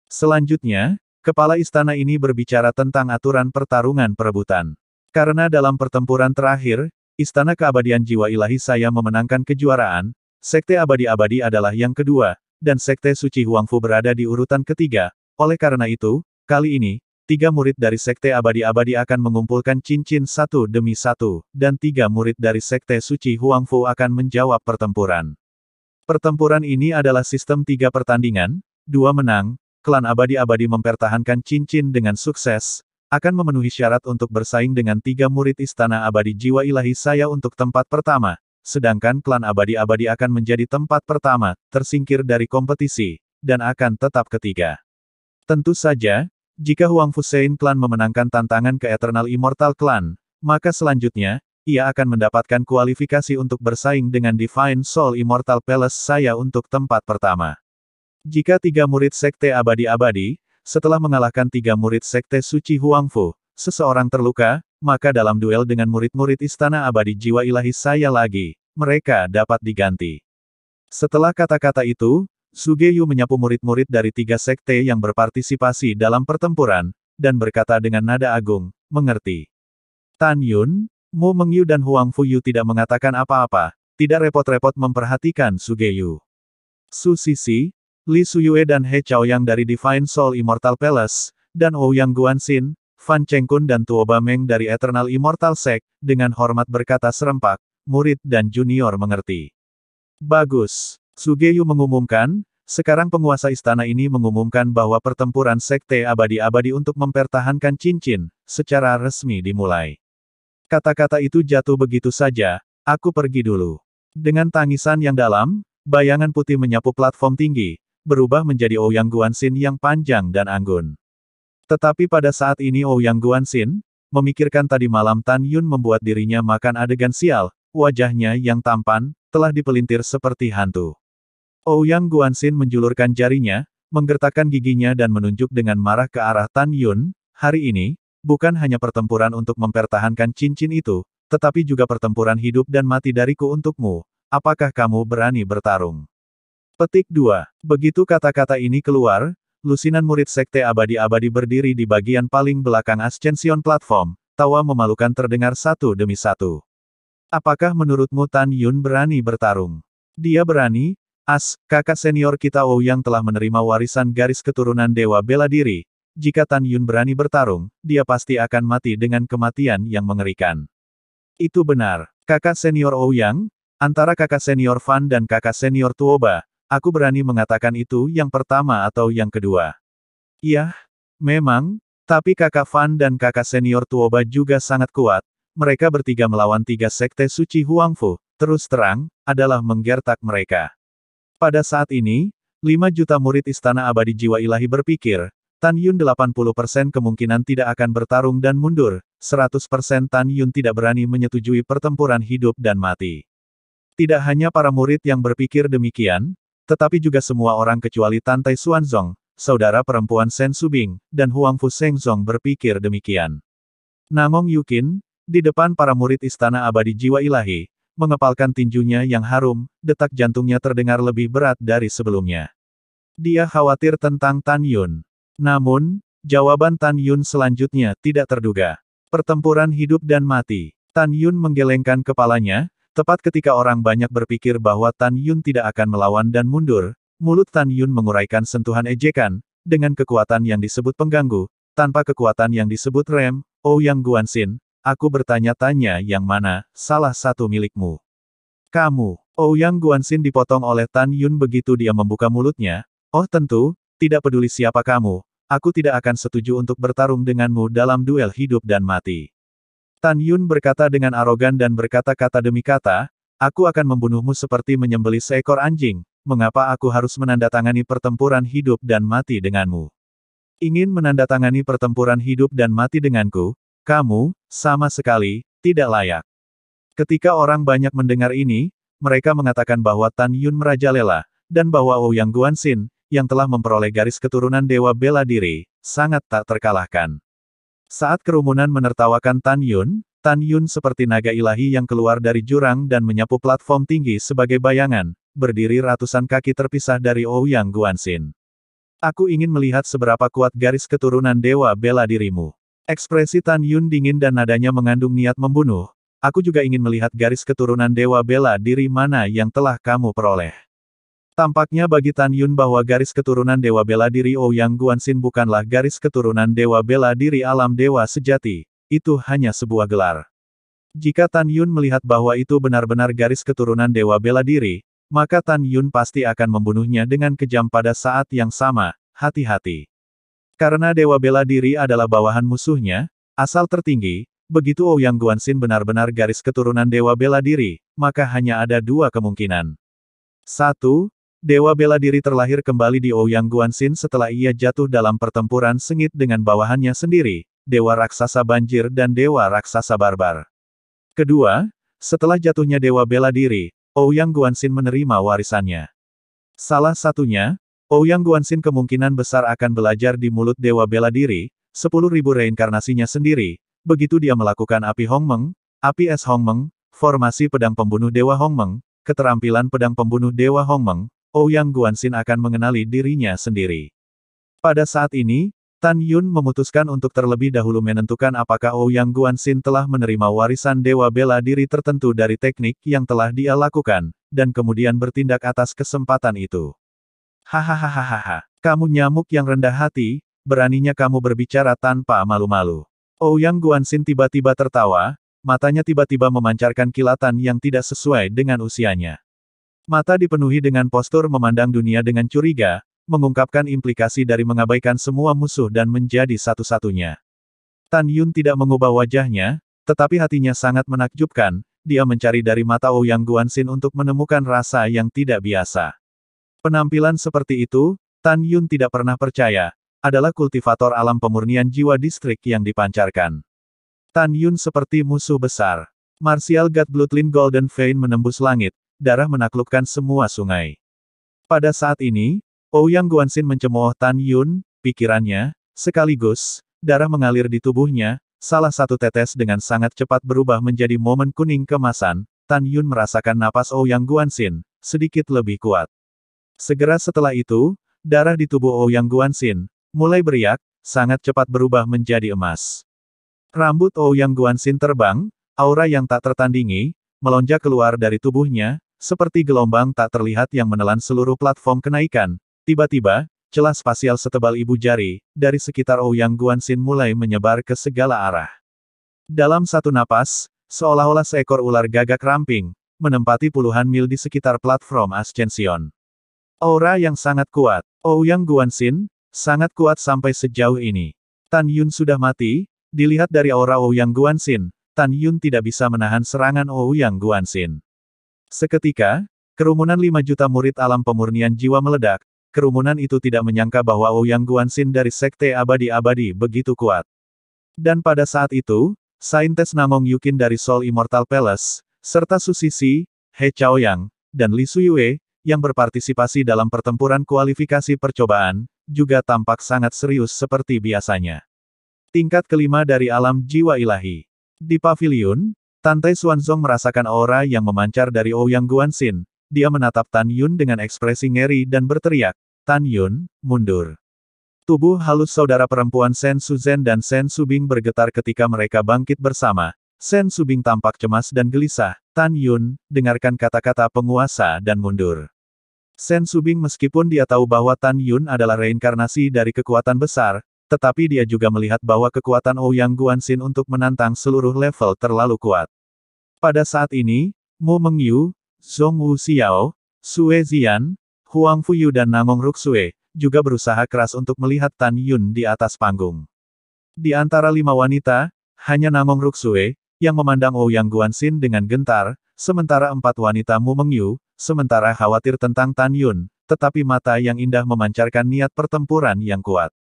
A: Selanjutnya, kepala istana ini berbicara tentang aturan pertarungan perebutan. Karena dalam pertempuran terakhir, Istana Keabadian Jiwa Ilahi saya memenangkan kejuaraan, Sekte Abadi-Abadi adalah yang kedua, dan Sekte Suci Huangfu berada di urutan ketiga. Oleh karena itu, kali ini, 3 murid dari Sekte Abadi-Abadi akan mengumpulkan cincin satu demi satu, dan 3 murid dari Sekte Suci Huangfu akan menjawab pertempuran. Pertempuran ini adalah sistem 3 pertandingan, 2 menang, klan Abadi-Abadi mempertahankan cincin dengan sukses, akan memenuhi syarat untuk bersaing dengan 3 murid Istana Abadi Jiwa Ilahi saya untuk tempat pertama, sedangkan klan Abadi-Abadi akan menjadi tempat pertama, tersingkir dari kompetisi, dan akan tetap ketiga. Tentu saja, jika Huang Fusein Clan memenangkan tantangan ke Eternal Immortal Clan, maka selanjutnya, ia akan mendapatkan kualifikasi untuk bersaing dengan Divine Soul Immortal Palace saya untuk tempat pertama. Jika 3 murid Sekte Abadi-Abadi, setelah mengalahkan 3 murid Sekte Suci Huangfu, seseorang terluka, maka dalam duel dengan murid-murid Istana Abadi Jiwa Ilahi saya lagi, mereka dapat diganti. Setelah kata-kata itu, Suge Yu menyapu murid-murid dari 3 sekte yang berpartisipasi dalam pertempuran, dan berkata dengan nada agung, mengerti. Tan Yun, Mu Mengyu dan Huang Fuyu tidak mengatakan apa-apa, tidak repot-repot memperhatikan Suge Yu. Su Sisi, Li Suyue dan He Chaoyang dari Divine Soul Immortal Palace, dan Ouyang Guanxin, Fan Chengkun dan Tuo Bameng dari Eternal Immortal Sect, dengan hormat berkata serempak, murid dan junior mengerti. Bagus. Suge Yu mengumumkan, sekarang penguasa istana ini mengumumkan bahwa pertempuran Sekte Abadi-Abadi untuk mempertahankan cincin, secara resmi dimulai. Kata-kata itu jatuh begitu saja, aku pergi dulu. Dengan tangisan yang dalam, bayangan putih menyapu platform tinggi, berubah menjadi Ouyang Guanxin yang panjang dan anggun. Tetapi pada saat ini Ouyang Guanxin, memikirkan tadi malam Tan Yun membuat dirinya makan adegan sial, wajahnya yang tampan, telah dipelintir seperti hantu. Ouyang Guanxin menjulurkan jarinya, menggertakkan giginya dan menunjuk dengan marah ke arah Tan Yun, hari ini, bukan hanya pertempuran untuk mempertahankan cincin itu, tetapi juga pertempuran hidup dan mati dariku untukmu. Apakah kamu berani bertarung? Petik 2. Begitu kata-kata ini keluar, lusinan murid Sekte Abadi-Abadi berdiri di bagian paling belakang Ascension Platform, tawa memalukan terdengar satu demi satu. Apakah menurutmu Tan Yun berani bertarung? Dia berani? Kakak senior kita Ouyang telah menerima warisan garis keturunan Dewa Bela Diri. Jika Tan Yun berani bertarung, dia pasti akan mati dengan kematian yang mengerikan. Itu benar. Kakak senior Ouyang, antara kakak senior Fan dan kakak senior Tuoba, aku berani mengatakan itu yang pertama atau yang kedua. Iya, memang, tapi kakak Fan dan kakak senior Tuoba juga sangat kuat. Mereka bertiga melawan 3 sekte suci Huangfu, terus terang, adalah menggertak mereka. Pada saat ini, 5 juta murid Istana Abadi Jiwa Ilahi berpikir, Tan Yun 80% kemungkinan tidak akan bertarung dan mundur, 100% Tan Yun tidak berani menyetujui pertempuran hidup dan mati. Tidak hanya para murid yang berpikir demikian, tetapi juga semua orang kecuali Tantai Xuanzong, saudara perempuan Shen Subing, dan Huangfu Shengzong berpikir demikian. Nangong Yukin, di depan para murid Istana Abadi Jiwa Ilahi, mengepalkan tinjunya yang harum, detak jantungnya terdengar lebih berat dari sebelumnya. Dia khawatir tentang Tan Yun. Namun, jawaban Tan Yun selanjutnya tidak terduga. Pertempuran hidup dan mati. Tan Yun menggelengkan kepalanya, tepat ketika orang banyak berpikir bahwa Tan Yun tidak akan melawan dan mundur, mulut Tan Yun menguraikan sentuhan ejekan, dengan kekuatan yang disebut pengganggu, tanpa kekuatan yang disebut rem. Ouyang Guanxin, aku bertanya-tanya yang mana, salah satu milikmu. Kamu. Ouyang Guanxin dipotong oleh Tan Yun begitu dia membuka mulutnya. Oh tentu, tidak peduli siapa kamu, aku tidak akan setuju untuk bertarung denganmu dalam duel hidup dan mati. Tan Yun berkata dengan arogan dan berkata-kata demi kata, aku akan membunuhmu seperti menyembelih seekor anjing, mengapa aku harus menandatangani pertempuran hidup dan mati denganmu? Ingin menandatangani pertempuran hidup dan mati denganku? Kamu, sama sekali, tidak layak. Ketika orang banyak mendengar ini, mereka mengatakan bahwa Tan Yun merajalela, dan bahwa Ouyang Guanxin, yang telah memperoleh garis keturunan Dewa Bela Diri, sangat tak terkalahkan. Saat kerumunan menertawakan Tan Yun seperti naga ilahi yang keluar dari jurang dan menyapu platform tinggi sebagai bayangan, berdiri ratusan kaki terpisah dari Ouyang Guanxin. Aku ingin melihat seberapa kuat garis keturunan Dewa Bela Dirimu. Ekspresi Tan Yun dingin dan nadanya mengandung niat membunuh. Aku juga ingin melihat garis keturunan Dewa Bela Diri mana yang telah kamu peroleh. Tampaknya bagi Tan Yun bahwa garis keturunan Dewa Bela Diri Ouyang Guanxin bukanlah garis keturunan Dewa Bela Diri alam dewa sejati, itu hanya sebuah gelar. Jika Tan Yun melihat bahwa itu benar-benar garis keturunan Dewa Bela Diri, maka Tan Yun pasti akan membunuhnya dengan kejam pada saat yang sama. Hati-hati. Karena Dewa Bela Diri adalah bawahan musuhnya, asal tertinggi, begitu Ouyang Guanxin benar-benar garis keturunan Dewa Bela Diri, maka hanya ada 2 kemungkinan. 1. Dewa Bela Diri terlahir kembali di Ouyang Guanxin setelah ia jatuh dalam pertempuran sengit dengan bawahannya sendiri, Dewa Raksasa Banjir dan Dewa Raksasa Barbar. Kedua, setelah jatuhnya Dewa Bela Diri, Ouyang Guanxin menerima warisannya. Salah satunya, Ouyang Guanxin kemungkinan besar akan belajar di mulut Dewa Bela Diri, 10.000 reinkarnasinya sendiri, begitu dia melakukan api Hongmeng, api es Hongmeng, formasi pedang pembunuh Dewa Hongmeng, keterampilan pedang pembunuh Dewa Hongmeng, Ouyang Guanxin akan mengenali dirinya sendiri. Pada saat ini, Tan Yun memutuskan untuk terlebih dahulu menentukan apakah Ouyang Guanxin telah menerima warisan Dewa Bela Diri tertentu dari teknik yang telah dia lakukan, dan kemudian bertindak atas kesempatan itu. Hahaha, kamu nyamuk yang rendah hati, beraninya kamu berbicara tanpa malu-malu. Ouyang Guanxin tiba-tiba tertawa, matanya tiba-tiba memancarkan kilatan yang tidak sesuai dengan usianya. Mata dipenuhi dengan postur memandang dunia dengan curiga, mengungkapkan implikasi dari mengabaikan semua musuh dan menjadi satu-satunya. Tan Yun tidak mengubah wajahnya, tetapi hatinya sangat menakjubkan, dia mencari dari mata Ouyang Guanxin untuk menemukan rasa yang tidak biasa. Penampilan seperti itu, Tan Yun tidak pernah percaya, adalah kultivator alam pemurnian jiwa distrik yang dipancarkan. Tan Yun seperti musuh besar. Martial God Bloodline Golden Vein menembus langit, darah menaklukkan semua sungai. Pada saat ini, Ouyang Guanxin mencemooh Tan Yun, pikirannya, sekaligus, darah mengalir di tubuhnya, salah satu tetes dengan sangat cepat berubah menjadi momen kuning kemasan. Tan Yun merasakan napas Ouyang Guanxin, sedikit lebih kuat. Segera setelah itu, darah di tubuh Ouyang Guanxin, mulai beriak, sangat cepat berubah menjadi emas. Rambut Ouyang Guanxin terbang, aura yang tak tertandingi, melonjak keluar dari tubuhnya, seperti gelombang tak terlihat yang menelan seluruh platform kenaikan. Tiba-tiba, celah spasial setebal ibu jari, dari sekitar Ouyang Guanxin mulai menyebar ke segala arah. Dalam satu napas, seolah-olah seekor ular gagak ramping, menempati puluhan mil di sekitar platform Ascension. Aura yang sangat kuat. Ouyang Guanxin, sangat kuat sampai sejauh ini. Tan Yun sudah mati, dilihat dari aura Ouyang Guanxin, Tan Yun tidak bisa menahan serangan Ouyang Guanxin. Seketika, kerumunan 5 juta murid alam pemurnian jiwa meledak. Kerumunan itu tidak menyangka bahwa Ouyang Guanxin dari Sekte Abadi-Abadi begitu kuat. Dan pada saat itu, saintes Namong Yukin dari Soul Immortal Palace, serta Su Sisi, He Chaoyang, dan Li Suyue, yang berpartisipasi dalam pertempuran kualifikasi percobaan, juga tampak sangat serius seperti biasanya. Tingkat kelima dari alam jiwa ilahi. Di paviliun, Tantai Xuanzong merasakan aura yang memancar dari Ouyang Guanxin. Dia menatap Tan Yun dengan ekspresi ngeri dan berteriak, "Tan Yun, mundur." Tubuh halus saudara perempuan Shen Suzhen dan Shen Subing bergetar ketika mereka bangkit bersama. Shen Subing tampak cemas dan gelisah. Tan Yun, dengarkan kata-kata penguasa dan mundur. Shen Subing meskipun dia tahu bahwa Tan Yun adalah reinkarnasi dari kekuatan besar, tetapi dia juga melihat bahwa kekuatan Ouyang Guanxin untuk menantang seluruh level terlalu kuat. Pada saat ini, Mu Mengyu, Zhong Wuxiao, Sue Zian, Huang Fuyu dan Namong Ruxue, juga berusaha keras untuk melihat Tan Yun di atas panggung. Di antara 5 wanita, hanya Namong Ruxue, yang memandang Ouyang Guanxin dengan gentar, sementara 4 wanita Mu Mengyu, sementara khawatir tentang Tan Yun, tetapi mata yang indah memancarkan niat pertempuran yang kuat.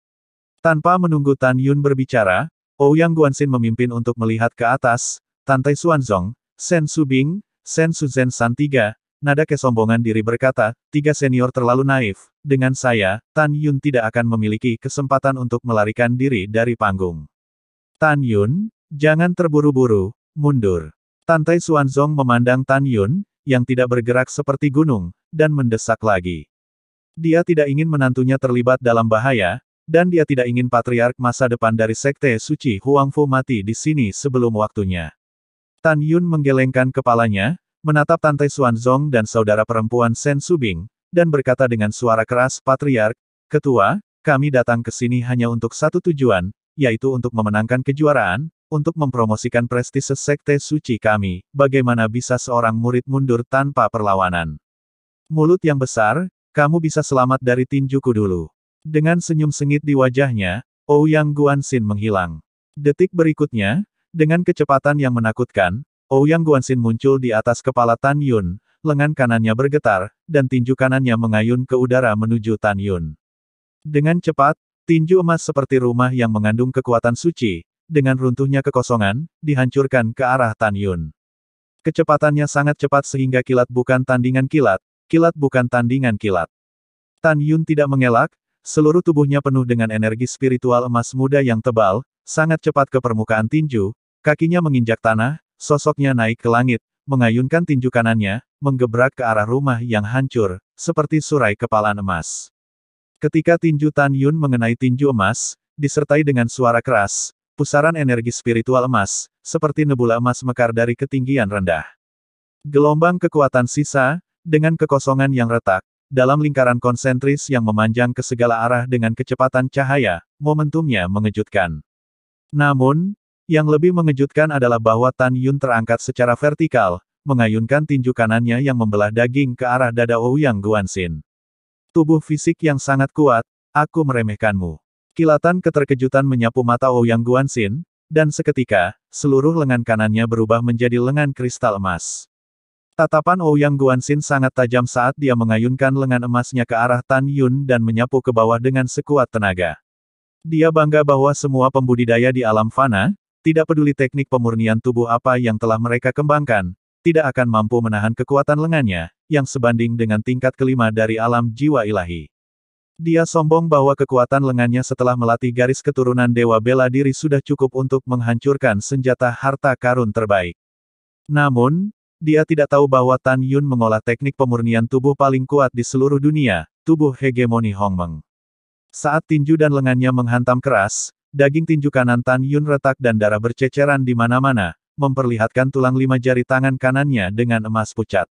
A: Tanpa menunggu Tan Yun berbicara, Ouyang Guanxin memimpin untuk melihat ke atas, Tantai Xuanzong, Shen Subing, Shen Suzhen San 3, nada kesombongan diri berkata, 3 senior terlalu naif, dengan saya, Tan Yun tidak akan memiliki kesempatan untuk melarikan diri dari panggung. Tan Yun, jangan terburu-buru, mundur. Tantai Xuanzong memandang Tan Yun, yang tidak bergerak seperti gunung, dan mendesak lagi. Dia tidak ingin menantunya terlibat dalam bahaya, dan dia tidak ingin patriark masa depan dari Sekte Suci Huangfu mati di sini sebelum waktunya. Tan Yun menggelengkan kepalanya, menatap Tantai Xuanzong dan saudara perempuan Shen Subing, dan berkata dengan suara keras, "Patriark, Ketua, kami datang ke sini hanya untuk satu tujuan, yaitu untuk memenangkan kejuaraan, untuk mempromosikan prestise Sekte Suci kami. Bagaimana bisa seorang murid mundur tanpa perlawanan? Mulut yang besar, kamu bisa selamat dari tinjuku dulu." Dengan senyum sengit di wajahnya, Ouyang Guanxin menghilang. Detik berikutnya, dengan kecepatan yang menakutkan, Ouyang Guanxin muncul di atas kepala Tan Yun, lengan kanannya bergetar, dan tinju kanannya mengayun ke udara menuju Tan Yun. Dengan cepat, tinju emas seperti rumah yang mengandung kekuatan suci, dengan runtuhnya kekosongan, dihancurkan ke arah Tan Yun. Kecepatannya sangat cepat sehingga kilat bukan tandingan kilat, kilat bukan tandingan kilat. Tan Yun tidak mengelak, seluruh tubuhnya penuh dengan energi spiritual emas muda yang tebal, sangat cepat ke permukaan tinju, kakinya menginjak tanah, sosoknya naik ke langit, mengayunkan tinju kanannya, menggebrak ke arah rumah yang hancur, seperti surai kepalan emas. Ketika tinju Tan Yun mengenai tinju emas, disertai dengan suara keras, pusaran energi spiritual emas, seperti nebula emas mekar dari ketinggian rendah. Gelombang kekuatan sisa, dengan kekosongan yang retak, dalam lingkaran konsentris yang memanjang ke segala arah dengan kecepatan cahaya, momentumnya mengejutkan. Namun, yang lebih mengejutkan adalah bahwa Tan Yun terangkat secara vertikal, mengayunkan tinju kanannya yang membelah daging ke arah dada Ouyang Guanxin. Tubuh fisik yang sangat kuat, aku meremehkanmu. Kilatan keterkejutan menyapu mata Ouyang Guanxin, dan seketika, seluruh lengan kanannya berubah menjadi lengan kristal emas. Tatapan Ouyang Guanxin sangat tajam saat dia mengayunkan lengan emasnya ke arah Tan Yun dan menyapu ke bawah dengan sekuat tenaga. Dia bangga bahwa semua pembudidaya di alam fana, tidak peduli teknik pemurnian tubuh apa yang telah mereka kembangkan, tidak akan mampu menahan kekuatan lengannya, yang sebanding dengan tingkat kelima dari alam jiwa ilahi. Dia sombong bahwa kekuatan lengannya setelah melatih garis keturunan Dewa Bela Diri sudah cukup untuk menghancurkan senjata harta karun terbaik. Namun, dia tidak tahu bahwa Tan Yun mengolah teknik pemurnian tubuh paling kuat di seluruh dunia, tubuh hegemoni Hongmeng. Saat tinju dan lengannya menghantam keras, daging tinju kanan Tan Yun retak dan darah berceceran di mana-mana, memperlihatkan tulang 5 jari tangan kanannya dengan emas pucat.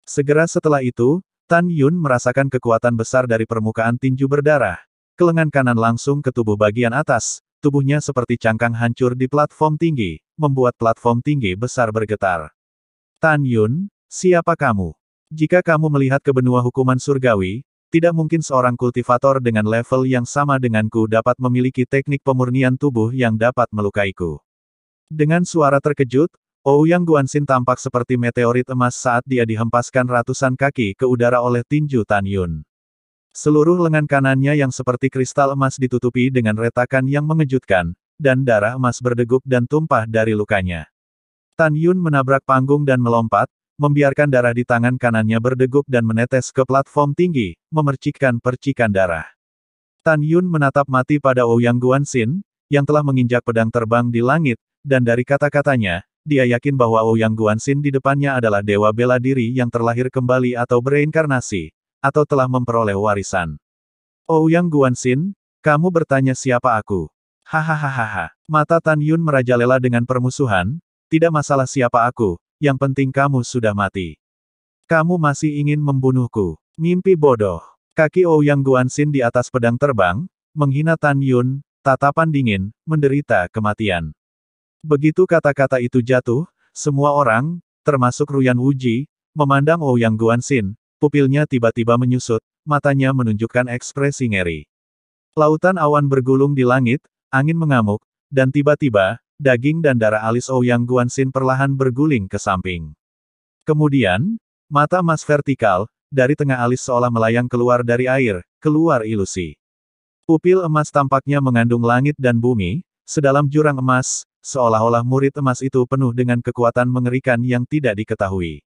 A: Segera setelah itu, Tan Yun merasakan kekuatan besar dari permukaan tinju berdarah. Ke lengan kanan langsung ke tubuh bagian atas, tubuhnya seperti cangkang hancur di platform tinggi, membuat platform tinggi besar bergetar. Tan Yun, siapa kamu? Jika kamu melihat ke benua hukuman surgawi, tidak mungkin seorang kultivator dengan level yang sama denganku dapat memiliki teknik pemurnian tubuh yang dapat melukaiku. Dengan suara terkejut, Ouyang Guanxin tampak seperti meteorit emas saat dia dihempaskan ratusan kaki ke udara oleh tinju Tan Yun. Seluruh lengan kanannya yang seperti kristal emas ditutupi dengan retakan yang mengejutkan, dan darah emas berdeguk dan tumpah dari lukanya. Tan Yun menabrak panggung dan melompat, membiarkan darah di tangan kanannya berdeguk dan menetes ke platform tinggi, memercikkan percikan darah. Tan Yun menatap mati pada Ouyang Guanxin, yang telah menginjak pedang terbang di langit, dan dari kata-katanya, dia yakin bahwa Ouyang Guanxin di depannya adalah dewa bela diri yang terlahir kembali atau bereinkarnasi, atau telah memperoleh warisan. Ouyang Guanxin, kamu bertanya siapa aku? Hahaha. Mata Tan Yun merajalela dengan permusuhan, tidak masalah siapa aku, yang penting kamu sudah mati. Kamu masih ingin membunuhku. Mimpi bodoh. Kaki Ouyang Guanxin di atas pedang terbang, menghina Tan Yun, tatapan dingin, menderita kematian. Begitu kata-kata itu jatuh, semua orang, termasuk Ruyan Wuji, memandang Ouyang Guanxin, pupilnya tiba-tiba menyusut, matanya menunjukkan ekspresi ngeri. Lautan awan bergulung di langit, angin mengamuk, dan tiba-tiba, daging dan darah alis Ouyang Guanxin perlahan berguling ke samping. Kemudian, mata emas vertikal, dari tengah alis seolah melayang keluar dari air, keluar ilusi. Pupil emas tampaknya mengandung langit dan bumi, sedalam jurang emas, seolah-olah murid emas itu penuh dengan kekuatan mengerikan yang tidak diketahui.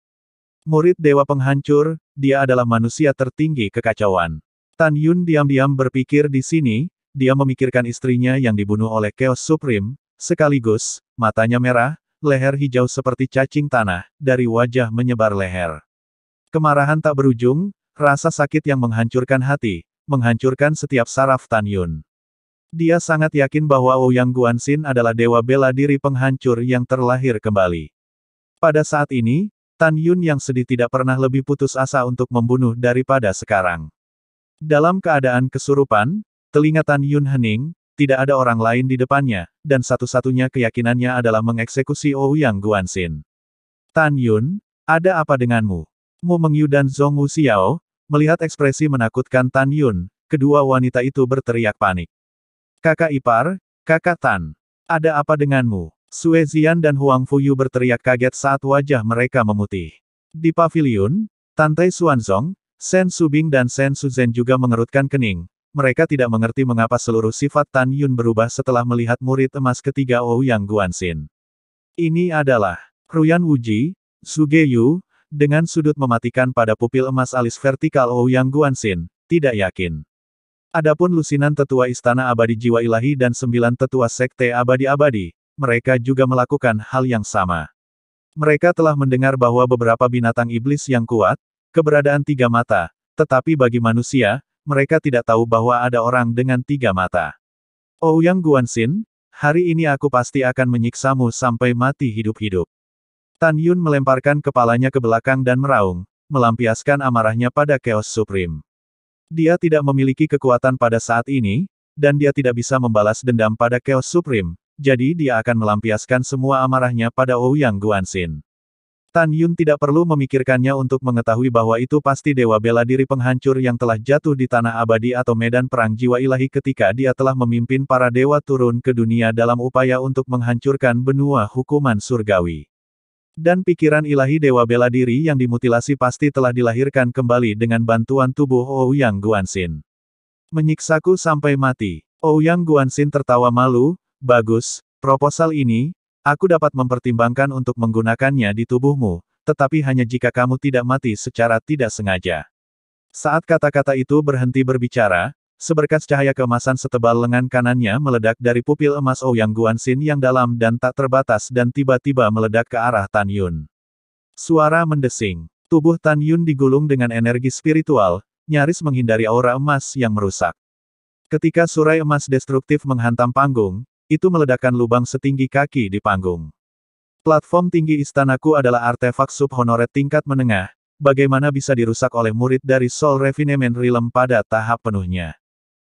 A: Murid Dewa Penghancur, dia adalah manusia tertinggi kekacauan. Tan Yun diam-diam berpikir di sini, dia memikirkan istrinya yang dibunuh oleh Chaos Supreme, sekaligus, matanya merah, leher hijau seperti cacing tanah, dari wajah menyebar leher. Kemarahan tak berujung, rasa sakit yang menghancurkan hati, menghancurkan setiap saraf Tan Yun. Dia sangat yakin bahwa Ouyang Guanxin adalah dewa bela diri penghancur yang terlahir kembali. Pada saat ini, Tan Yun yang sedih tidak pernah lebih putus asa untuk membunuh daripada sekarang. Dalam keadaan kesurupan, telinga Tan Yun hening, tidak ada orang lain di depannya, dan satu-satunya keyakinannya adalah mengeksekusi Ouyang Guanxin. Tan Yun, ada apa denganmu? Mu Mengyu dan Zhong Wuxiao, melihat ekspresi menakutkan Tan Yun, kedua wanita itu berteriak panik. Kakak ipar, kakak Tan. Ada apa denganmu? Sue Zian dan Huang Fuyu berteriak kaget saat wajah mereka memutih. Di paviliun, Tante Xuanzong, Shen Subing dan Shen Suzhen juga mengerutkan kening. Mereka tidak mengerti mengapa seluruh sifat Tan Yun berubah setelah melihat murid emas ketiga Ouyang Guanxin. Ini adalah Ruyan Wuji, Zhuge Yu, dengan sudut mematikan pada pupil emas alis vertikal Ouyang Guanxin, tidak yakin. Adapun lusinan tetua Istana Abadi Jiwa Ilahi dan 9 tetua Sekte Abadi-Abadi, mereka juga melakukan hal yang sama. Mereka telah mendengar bahwa beberapa binatang iblis yang kuat, keberadaan 3 mata, tetapi bagi manusia, mereka tidak tahu bahwa ada orang dengan 3 mata. Ouyang Guanxin, hari ini aku pasti akan menyiksamu sampai mati hidup-hidup. Tan Yun melemparkan kepalanya ke belakang dan meraung, melampiaskan amarahnya pada Chaos Supreme. Dia tidak memiliki kekuatan pada saat ini, dan dia tidak bisa membalas dendam pada Chaos Supreme, jadi dia akan melampiaskan semua amarahnya pada Ouyang Guanxin. Tan Yun tidak perlu memikirkannya untuk mengetahui bahwa itu pasti dewa bela diri penghancur yang telah jatuh di tanah abadi atau medan perang jiwa ilahi ketika dia telah memimpin para dewa turun ke dunia dalam upaya untuk menghancurkan benua hukuman surgawi. Dan pikiran ilahi dewa bela diri yang dimutilasi pasti telah dilahirkan kembali dengan bantuan tubuh Ouyang Guanxin. Menyiksaku sampai mati. Ouyang Guanxin tertawa malu, bagus, proposal ini, aku dapat mempertimbangkan untuk menggunakannya di tubuhmu, tetapi hanya jika kamu tidak mati secara tidak sengaja. Saat kata-kata itu berhenti berbicara, seberkas cahaya keemasan setebal lengan kanannya meledak dari pupil emas Ouyang Guanxin yang dalam dan tak terbatas dan tiba-tiba meledak ke arah Tan Yun. Suara mendesing. Tubuh Tan Yun digulung dengan energi spiritual, nyaris menghindari aura emas yang merusak. Ketika surai emas destruktif menghantam panggung, itu meledakkan lubang setinggi kaki di panggung. Platform tinggi istanaku adalah artefak subhonoret tingkat menengah, bagaimana bisa dirusak oleh murid dari Soul Refinement Realm pada tahap penuhnya.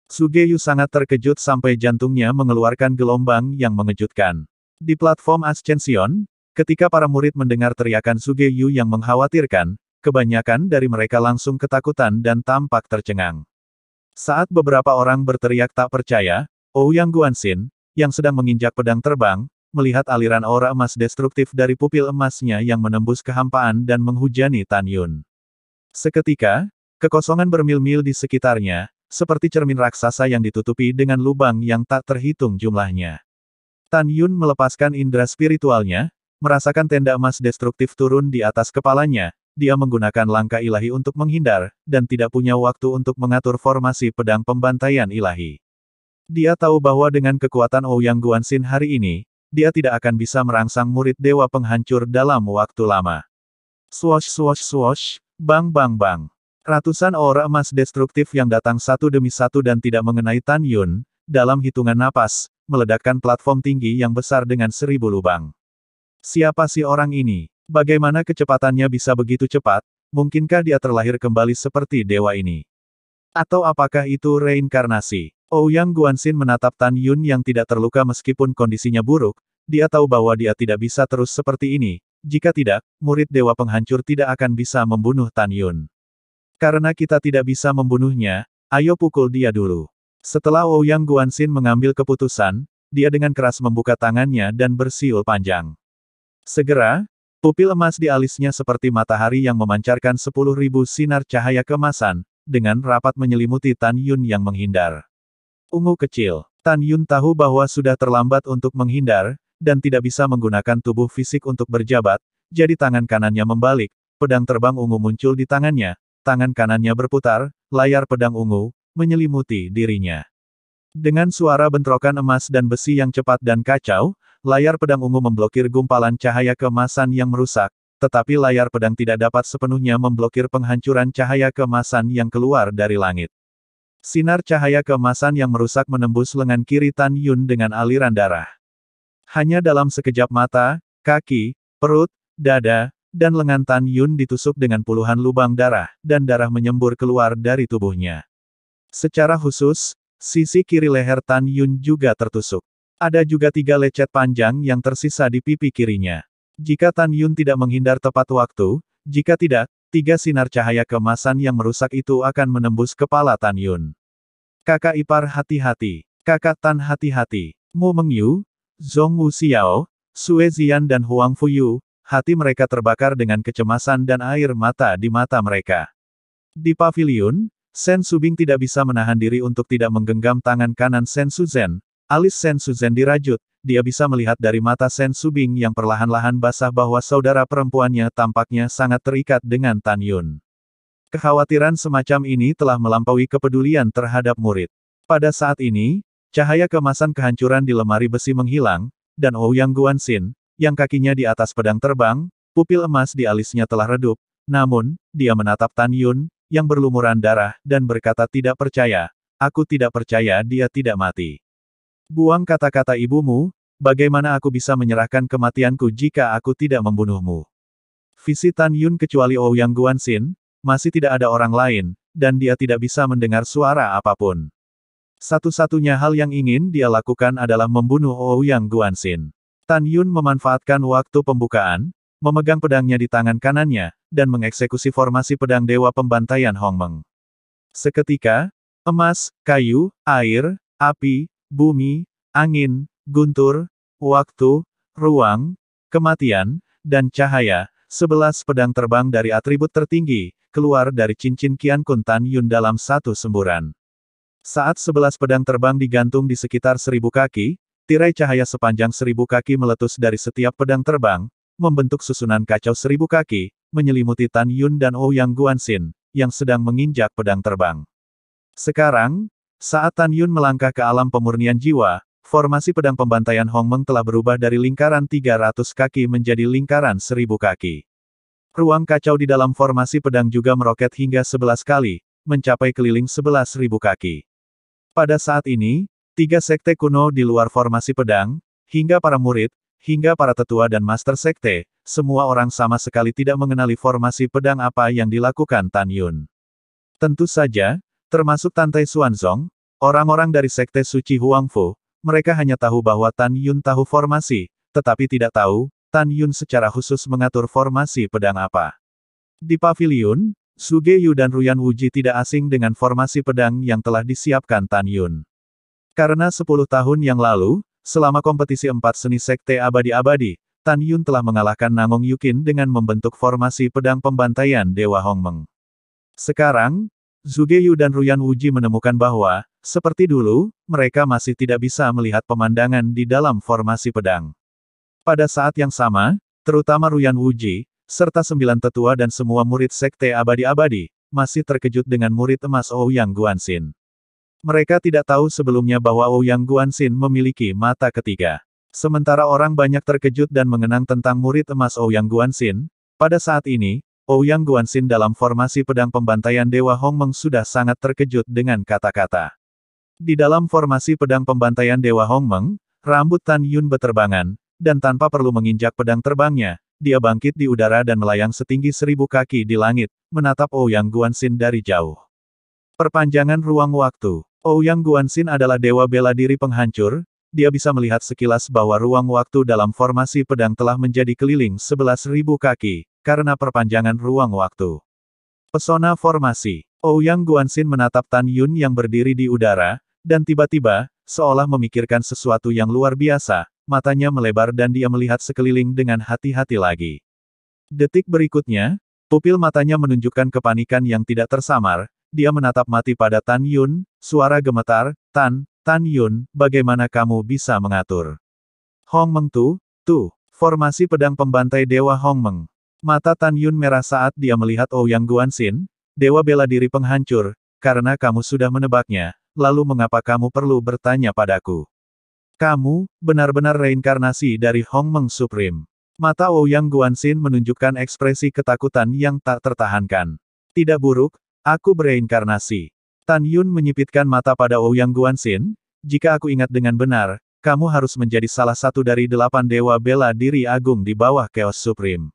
A: Sugeyu sangat terkejut sampai jantungnya mengeluarkan gelombang yang mengejutkan. Di platform Ascension, ketika para murid mendengar teriakan Sugeyu yang mengkhawatirkan, kebanyakan dari mereka langsung ketakutan dan tampak tercengang. Saat beberapa orang berteriak tak percaya, Ouyang Guanxin, yang sedang menginjak pedang terbang, melihat aliran aura emas destruktif dari pupil emasnya yang menembus kehampaan dan menghujani Tan Yun. Seketika, kekosongan bermil-mil di sekitarnya, seperti cermin raksasa yang ditutupi dengan lubang yang tak terhitung jumlahnya. Tan Yun melepaskan indera spiritualnya, merasakan tenda emas destruktif turun di atas kepalanya, dia menggunakan langkah ilahi untuk menghindar, dan tidak punya waktu untuk mengatur formasi pedang pembantaian ilahi. Dia tahu bahwa dengan kekuatan Ouyang Guanxin hari ini, dia tidak akan bisa merangsang murid dewa penghancur dalam waktu lama. Swosh swosh swosh, bang bang bang. Ratusan aura emas destruktif yang datang satu demi satu dan tidak mengenai Tan Yun, dalam hitungan napas, meledakkan platform tinggi yang besar dengan 1000 lubang. Siapa si orang ini? Bagaimana kecepatannya bisa begitu cepat? Mungkinkah dia terlahir kembali seperti dewa ini? Atau apakah itu reinkarnasi? Ouyang Guanxin menatap Tan Yun yang tidak terluka meskipun kondisinya buruk, dia tahu bahwa dia tidak bisa terus seperti ini, jika tidak, murid dewa penghancur tidak akan bisa membunuh Tan Yun. Karena kita tidak bisa membunuhnya, ayo pukul dia dulu. Setelah Ouyang Guanxin mengambil keputusan, dia dengan keras membuka tangannya dan bersiul panjang. Segera, pupil emas di alisnya seperti matahari yang memancarkan 10.000 sinar cahaya keemasan, dengan rapat menyelimuti Tan Yun yang menghindar. Ungu kecil. Tan Yun tahu bahwa sudah terlambat untuk menghindar, dan tidak bisa menggunakan tubuh fisik untuk berjabat, jadi tangan kanannya membalik, pedang terbang ungu muncul di tangannya, tangan kanannya berputar, layar pedang ungu, menyelimuti dirinya. Dengan suara bentrokan emas dan besi yang cepat dan kacau, layar pedang ungu memblokir gumpalan cahaya keemasan yang merusak, tetapi layar pedang tidak dapat sepenuhnya memblokir penghancuran cahaya keemasan yang keluar dari langit. Sinar cahaya keemasan yang merusak menembus lengan kiri Tan Yun dengan aliran darah. Hanya dalam sekejap mata, kaki, perut, dada, dan lengan Tan Yun ditusuk dengan puluhan lubang darah, dan darah menyembur keluar dari tubuhnya. Secara khusus, sisi kiri leher Tan Yun juga tertusuk. Ada juga 3 lecet panjang yang tersisa di pipi kirinya. Jika Tan Yun tidak menghindar tepat waktu, jika tidak, 3 sinar cahaya keemasan yang merusak itu akan menembus kepala Tan Yun. Kakak ipar hati-hati. Kakak Tan hati-hati. Mu Mengyu, Zhong Wuxiao, Sue Ziyan dan Huang Fuyu, hati mereka terbakar dengan kecemasan dan air mata di mata mereka. Di paviliun, Shen Subing tidak bisa menahan diri untuk tidak menggenggam tangan kanan Shen Suzhen. Alis Shen Suzhen dirajut, dia bisa melihat dari mata Shen Subing yang perlahan-lahan basah bahwa saudara perempuannya tampaknya sangat terikat dengan Tan Yun. Kekhawatiran semacam ini telah melampaui kepedulian terhadap murid. Pada saat ini, cahaya keemasan kehancuran di lemari besi menghilang, dan Ouyang Guanxin, yang kakinya di atas pedang terbang, pupil emas di alisnya telah redup, namun, dia menatap Tan Yun, yang berlumuran darah, dan berkata tidak percaya, aku tidak percaya dia tidak mati. Buang kata-kata ibumu, bagaimana aku bisa menyerahkan kematianku jika aku tidak membunuhmu? Visi Tan Yun kecuali Ouyang Guanxin, masih tidak ada orang lain, dan dia tidak bisa mendengar suara apapun. Satu-satunya hal yang ingin dia lakukan adalah membunuh Ouyang Guanxin. Tan Yun memanfaatkan waktu pembukaan, memegang pedangnya di tangan kanannya, dan mengeksekusi formasi pedang Dewa Pembantaian Hongmeng. Seketika, emas, kayu, air, api, bumi, angin, guntur, waktu, ruang, kematian, dan cahaya, 11 pedang terbang dari atribut tertinggi, keluar dari cincin Qian Kun Tan Yun dalam satu semburan. Saat 11 pedang terbang digantung di sekitar 1000 kaki, tirai cahaya sepanjang 1000 kaki meletus dari setiap pedang terbang, membentuk susunan kacau 1000 kaki, menyelimuti Tan Yun dan Ouyang Guanxin, yang sedang menginjak pedang terbang. Sekarang, saat Tan Yun melangkah ke alam pemurnian jiwa, formasi pedang pembantaian Hong Meng telah berubah dari lingkaran 300 kaki menjadi lingkaran 1000 kaki. Ruang kacau di dalam formasi pedang juga meroket hingga 11 kali, mencapai keliling 11.000 kaki. Pada saat ini, 3 sekte kuno di luar formasi pedang, hingga para murid, hingga para tetua dan master sekte, semua orang sama sekali tidak mengenali formasi pedang apa yang dilakukan Tan Yun. Tentu saja, termasuk Tantai Xuanzong, orang-orang dari sekte suci Huangfu, mereka hanya tahu bahwa Tan Yun tahu formasi, tetapi tidak tahu, Tan Yun secara khusus mengatur formasi pedang apa. Di paviliun, Suge Yu dan Ruyan Wuji tidak asing dengan formasi pedang yang telah disiapkan Tan Yun. Karena 10 tahun yang lalu, selama kompetisi 4 seni sekte abadi-abadi, Tan Yun telah mengalahkan Nangong Yukin dengan membentuk formasi pedang pembantaian Dewa Hong Meng. Sekarang, Suge Yu dan Ruyan Wuji menemukan bahwa, seperti dulu, mereka masih tidak bisa melihat pemandangan di dalam formasi pedang. Pada saat yang sama, terutama Ruyan Wuji, serta 9 tetua dan semua murid sekte abadi-abadi, masih terkejut dengan murid emas Ouyang Guanxin. Mereka tidak tahu sebelumnya bahwa Ouyang Guanxin memiliki mata ketiga. Sementara orang banyak terkejut dan mengenang tentang murid emas Ouyang Guanxin, pada saat ini, Ouyang Guanxin dalam formasi pedang pembantaian Dewa Hong Meng sudah sangat terkejut dengan kata-kata. Di dalam formasi pedang pembantaian Dewa Hong Meng, rambut Tan Yun beterbangan, dan tanpa perlu menginjak pedang terbangnya, dia bangkit di udara dan melayang setinggi 1000 kaki di langit, menatap Ouyang Guanxin dari jauh. Perpanjangan ruang waktu. Ouyang Guanxin adalah dewa bela diri penghancur, dia bisa melihat sekilas bahwa ruang waktu dalam formasi pedang telah menjadi keliling 11.000 kaki, karena perpanjangan ruang waktu. Pesona formasi. Ouyang Guanxin menatap Tan Yun yang berdiri di udara, dan tiba-tiba, seolah memikirkan sesuatu yang luar biasa, matanya melebar dan dia melihat sekeliling dengan hati-hati lagi. Detik berikutnya, pupil matanya menunjukkan kepanikan yang tidak tersamar, dia menatap mati pada Tan Yun, suara gemetar, Tan Yun, bagaimana kamu bisa mengatur? Hong Meng formasi pedang pembantai Dewa Hong Meng. Mata Tan Yun merah saat dia melihat Ouyang Guanxin, dewa bela diri penghancur, karena kamu sudah menebaknya, lalu mengapa kamu perlu bertanya padaku? Kamu, benar-benar reinkarnasi dari Hong Meng Supreme. Mata Ouyang Guanxin menunjukkan ekspresi ketakutan yang tak tertahankan. Tidak buruk, aku bereinkarnasi. Tan Yun menyipitkan mata pada Ouyang Guanxin, jika aku ingat dengan benar, kamu harus menjadi salah satu dari 8 dewa bela diri agung di bawah Chaos Supreme.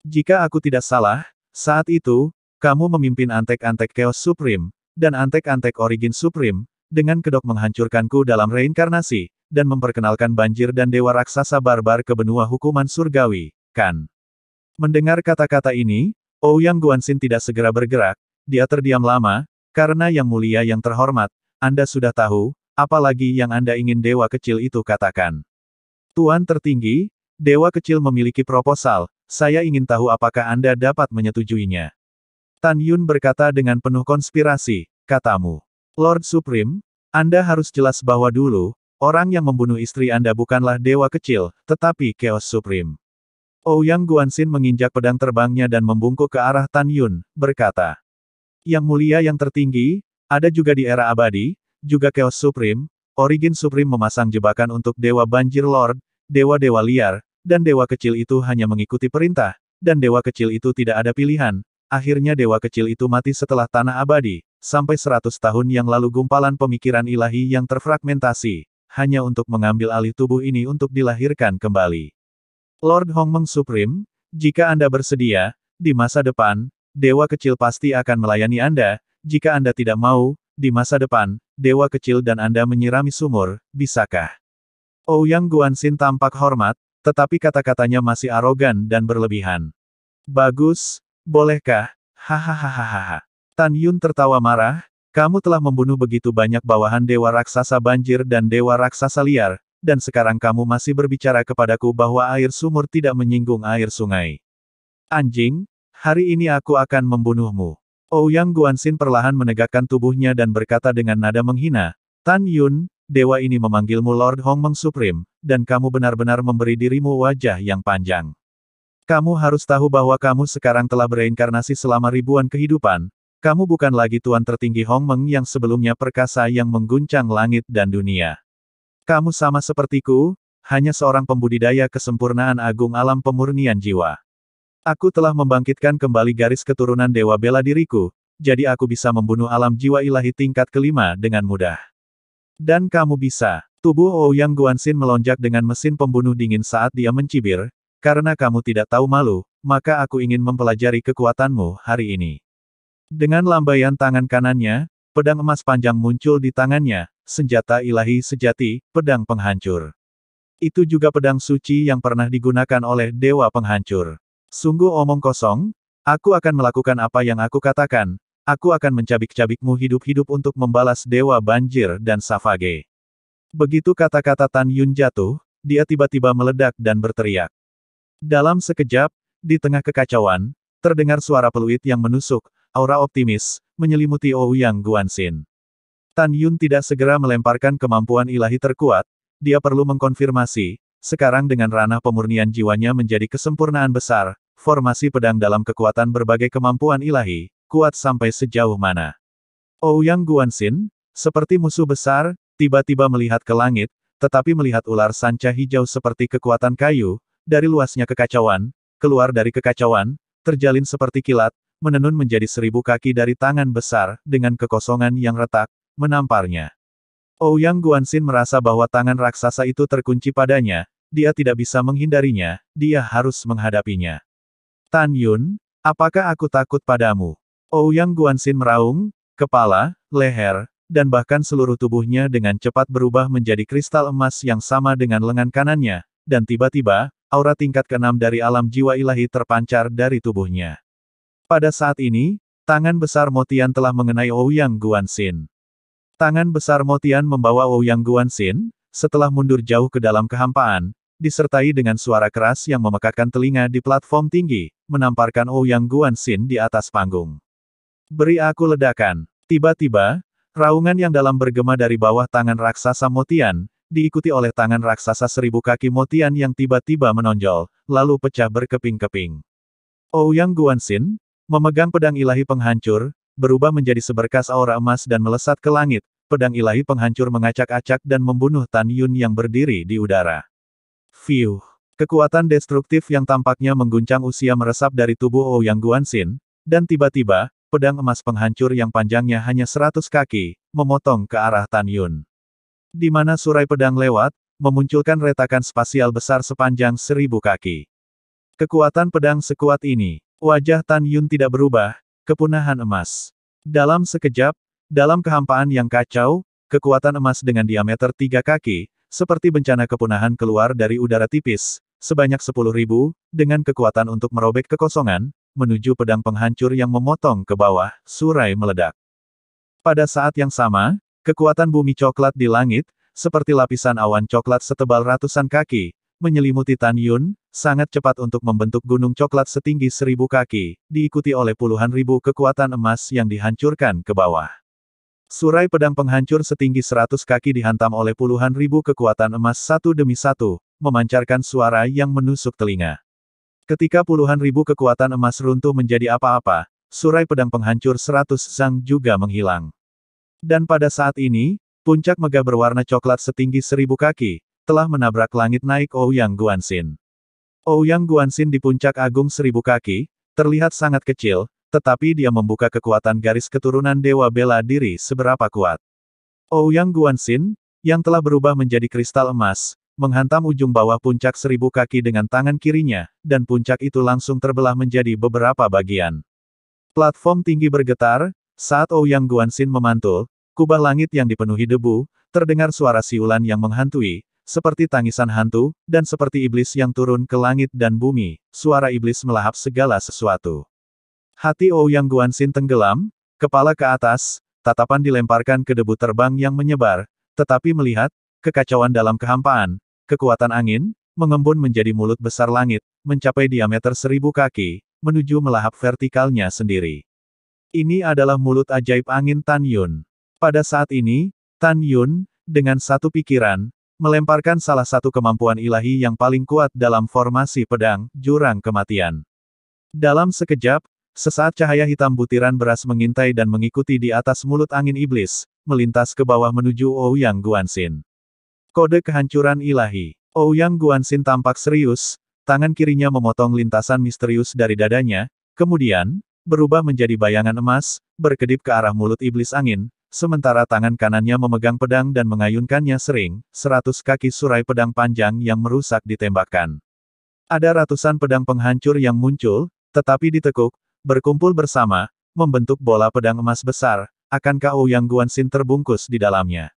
A: Jika aku tidak salah, saat itu, kamu memimpin antek-antek Chaos Supreme, dan antek-antek Origin Supreme, dengan kedok menghancurkanku dalam reinkarnasi, dan memperkenalkan banjir dan dewa raksasa barbar ke benua hukuman surgawi, kan? Mendengar kata-kata ini, Ouyang Guanxin tidak segera bergerak, dia terdiam lama, karena yang mulia yang terhormat, Anda sudah tahu, apalagi yang Anda ingin dewa kecil itu katakan. Tuan tertinggi, dewa kecil memiliki proposal, saya ingin tahu apakah Anda dapat menyetujuinya. Tan Yun berkata dengan penuh konspirasi, katamu. Lord Supreme, Anda harus jelas bahwa dulu, orang yang membunuh istri Anda bukanlah dewa kecil, tetapi Chaos Supreme. Ouyang Guanxin menginjak pedang terbangnya dan membungkuk ke arah Tan Yun, berkata. Yang mulia yang tertinggi, ada juga di era abadi, juga Chaos Supreme, Origin Supreme memasang jebakan untuk Dewa Banjir Lord, dewa-dewa liar, dan dewa kecil itu hanya mengikuti perintah, dan dewa kecil itu tidak ada pilihan. Akhirnya dewa kecil itu mati setelah tanah abadi, sampai 100 tahun yang lalu gumpalan pemikiran ilahi yang terfragmentasi, hanya untuk mengambil alih tubuh ini untuk dilahirkan kembali. Lord Hong Meng Supreme, jika Anda bersedia, di masa depan, dewa kecil pasti akan melayani Anda, jika Anda tidak mau, di masa depan, dewa kecil dan Anda menyirami sumur, bisakah? Ouyang Guanxin tampak hormat, tetapi kata-katanya masih arogan dan berlebihan. Bagus, bolehkah? Hahaha. Tan Yun tertawa marah, kamu telah membunuh begitu banyak bawahan dewa raksasa banjir dan dewa raksasa liar, dan sekarang kamu masih berbicara kepadaku bahwa air sumur tidak menyinggung air sungai. Anjing, hari ini aku akan membunuhmu. Ouyang Guanxin perlahan menegakkan tubuhnya dan berkata dengan nada menghina, Tan Yun, dewa ini memanggilmu Lord Hong Meng Supreme, dan kamu benar-benar memberi dirimu wajah yang panjang. Kamu harus tahu bahwa kamu sekarang telah bereinkarnasi selama ribuan kehidupan, Kamu bukan lagi tuan tertinggi Hongmeng yang sebelumnya perkasa yang mengguncang langit dan dunia. Kamu sama sepertiku, hanya seorang pembudidaya kesempurnaan agung alam pemurnian jiwa. Aku telah membangkitkan kembali garis keturunan dewa bela diriku, jadi aku bisa membunuh alam jiwa ilahi tingkat kelima dengan mudah. Dan kamu bisa. Tubuh Ouyang Guanxin melonjak dengan mesin pembunuh dingin saat dia mencibir, karena kamu tidak tahu malu, maka aku ingin mempelajari kekuatanmu hari ini. Dengan lambaian tangan kanannya, pedang emas panjang muncul di tangannya, senjata ilahi sejati, pedang penghancur. Itu juga pedang suci yang pernah digunakan oleh dewa penghancur. Sungguh omong kosong, aku akan melakukan apa yang aku katakan, aku akan mencabik-cabikmu hidup-hidup untuk membalas dewa banjir dan Savage. Begitu kata-kata Tan Yun jatuh, dia tiba-tiba meledak dan berteriak. Dalam sekejap, di tengah kekacauan, terdengar suara peluit yang menusuk, aura optimis, menyelimuti Ouyang Guanxin. Tan Yun tidak segera melemparkan kemampuan ilahi terkuat, dia perlu mengkonfirmasi, sekarang dengan ranah pemurnian jiwanya menjadi kesempurnaan besar, formasi pedang dalam kekuatan berbagai kemampuan ilahi, kuat sampai sejauh mana. Ouyang Guanxin, seperti musuh besar, tiba-tiba melihat ke langit, tetapi melihat ular sanca hijau seperti kekuatan kayu, dari luasnya kekacauan, keluar dari kekacauan, terjalin seperti kilat, menenun menjadi 1000 kaki dari tangan besar, dengan kekosongan yang retak, menamparnya. Ouyang Guanxin merasa bahwa tangan raksasa itu terkunci padanya, dia tidak bisa menghindarinya, dia harus menghadapinya. Tan Yun, apakah aku takut padamu? Ouyang Guanxin meraung, kepala, leher, dan bahkan seluruh tubuhnya dengan cepat berubah menjadi kristal emas yang sama dengan lengan kanannya, dan tiba-tiba, aura tingkat ke-6 dari alam jiwa ilahi terpancar dari tubuhnya. Pada saat ini, tangan besar Motian telah mengenai Ouyang Guanxin. Tangan besar Motian membawa Ouyang Guanxin, setelah mundur jauh ke dalam kehampaan, disertai dengan suara keras yang memekakkan telinga di platform tinggi, menamparkan Ouyang Guanxin di atas panggung. Beri aku ledakan. Tiba-tiba, raungan yang dalam bergema dari bawah tangan raksasa Motian, diikuti oleh tangan raksasa 1000 kaki Motian yang tiba-tiba menonjol, lalu pecah berkeping-keping. Ouyang Guanxin, memegang pedang ilahi penghancur, berubah menjadi seberkas aura emas dan melesat ke langit, pedang ilahi penghancur mengacak-acak dan membunuh Tan Yun yang berdiri di udara. Fiuh! Kekuatan destruktif yang tampaknya mengguncang usia meresap dari tubuh Ouyang Guanxin, dan tiba-tiba, pedang emas penghancur yang panjangnya hanya 100 kaki, memotong ke arah Tan Yun. Di mana surai pedang lewat, memunculkan retakan spasial besar sepanjang 1000 kaki. Kekuatan pedang sekuat ini, wajah Tan Yun tidak berubah, kepunahan emas. Dalam sekejap, dalam kehampaan yang kacau, kekuatan emas dengan diameter 3 kaki, seperti bencana kepunahan keluar dari udara tipis, sebanyak 10.000, dengan kekuatan untuk merobek kekosongan, menuju pedang penghancur yang memotong ke bawah, surai meledak. Pada saat yang sama, kekuatan bumi coklat di langit, seperti lapisan awan coklat setebal ratusan kaki, menyelimuti Tan Yun, sangat cepat untuk membentuk gunung coklat setinggi 1000 kaki, diikuti oleh puluhan ribu kekuatan emas yang dihancurkan ke bawah. Surai pedang penghancur setinggi 100 kaki dihantam oleh puluhan ribu kekuatan emas satu demi satu, memancarkan suara yang menusuk telinga. Ketika puluhan ribu kekuatan emas runtuh menjadi apa-apa, surai pedang penghancur 100 zang juga menghilang. Dan pada saat ini, puncak megah berwarna coklat setinggi 1000 kaki, telah menabrak langit naik Ouyang Guanxin. Ouyang Guanxin di puncak agung 1000 kaki, terlihat sangat kecil, tetapi dia membuka kekuatan garis keturunan dewa bela diri seberapa kuat. Ouyang Guanxin, yang telah berubah menjadi kristal emas, menghantam ujung bawah puncak 1000 kaki dengan tangan kirinya, dan puncak itu langsung terbelah menjadi beberapa bagian. Platform tinggi bergetar, saat Ouyang Guanxin memantul, kubah langit yang dipenuhi debu, terdengar suara siulan yang menghantui, seperti tangisan hantu, dan seperti iblis yang turun ke langit dan bumi, suara iblis melahap segala sesuatu. Hati Ouyang Guanxin tenggelam, kepala ke atas, tatapan dilemparkan ke debu terbang yang menyebar, tetapi melihat kekacauan dalam kehampaan, kekuatan angin, mengembun menjadi mulut besar langit, mencapai diameter 1000 kaki, menuju melahap vertikalnya sendiri. Ini adalah mulut ajaib angin Tan Yun. Pada saat ini, Tan Yun, dengan satu pikiran, melemparkan salah satu kemampuan ilahi yang paling kuat dalam formasi pedang, jurang kematian. Dalam sekejap, Sesaat cahaya hitam butiran beras mengintai dan mengikuti di atas mulut angin iblis, melintas ke bawah menuju Ouyang Guanxin. Kode kehancuran ilahi. Ouyang Guanxin tampak serius, tangan kirinya memotong lintasan misterius dari dadanya, kemudian, berubah menjadi bayangan emas, berkedip ke arah mulut iblis angin, sementara tangan kanannya memegang pedang dan mengayunkannya sering, 100 kaki surai pedang panjang yang merusak ditembakkan. Ada ratusan pedang penghancur yang muncul, tetapi ditekuk, berkumpul bersama, membentuk bola pedang emas besar. Akankah Ouyang Guanxin terbungkus di dalamnya?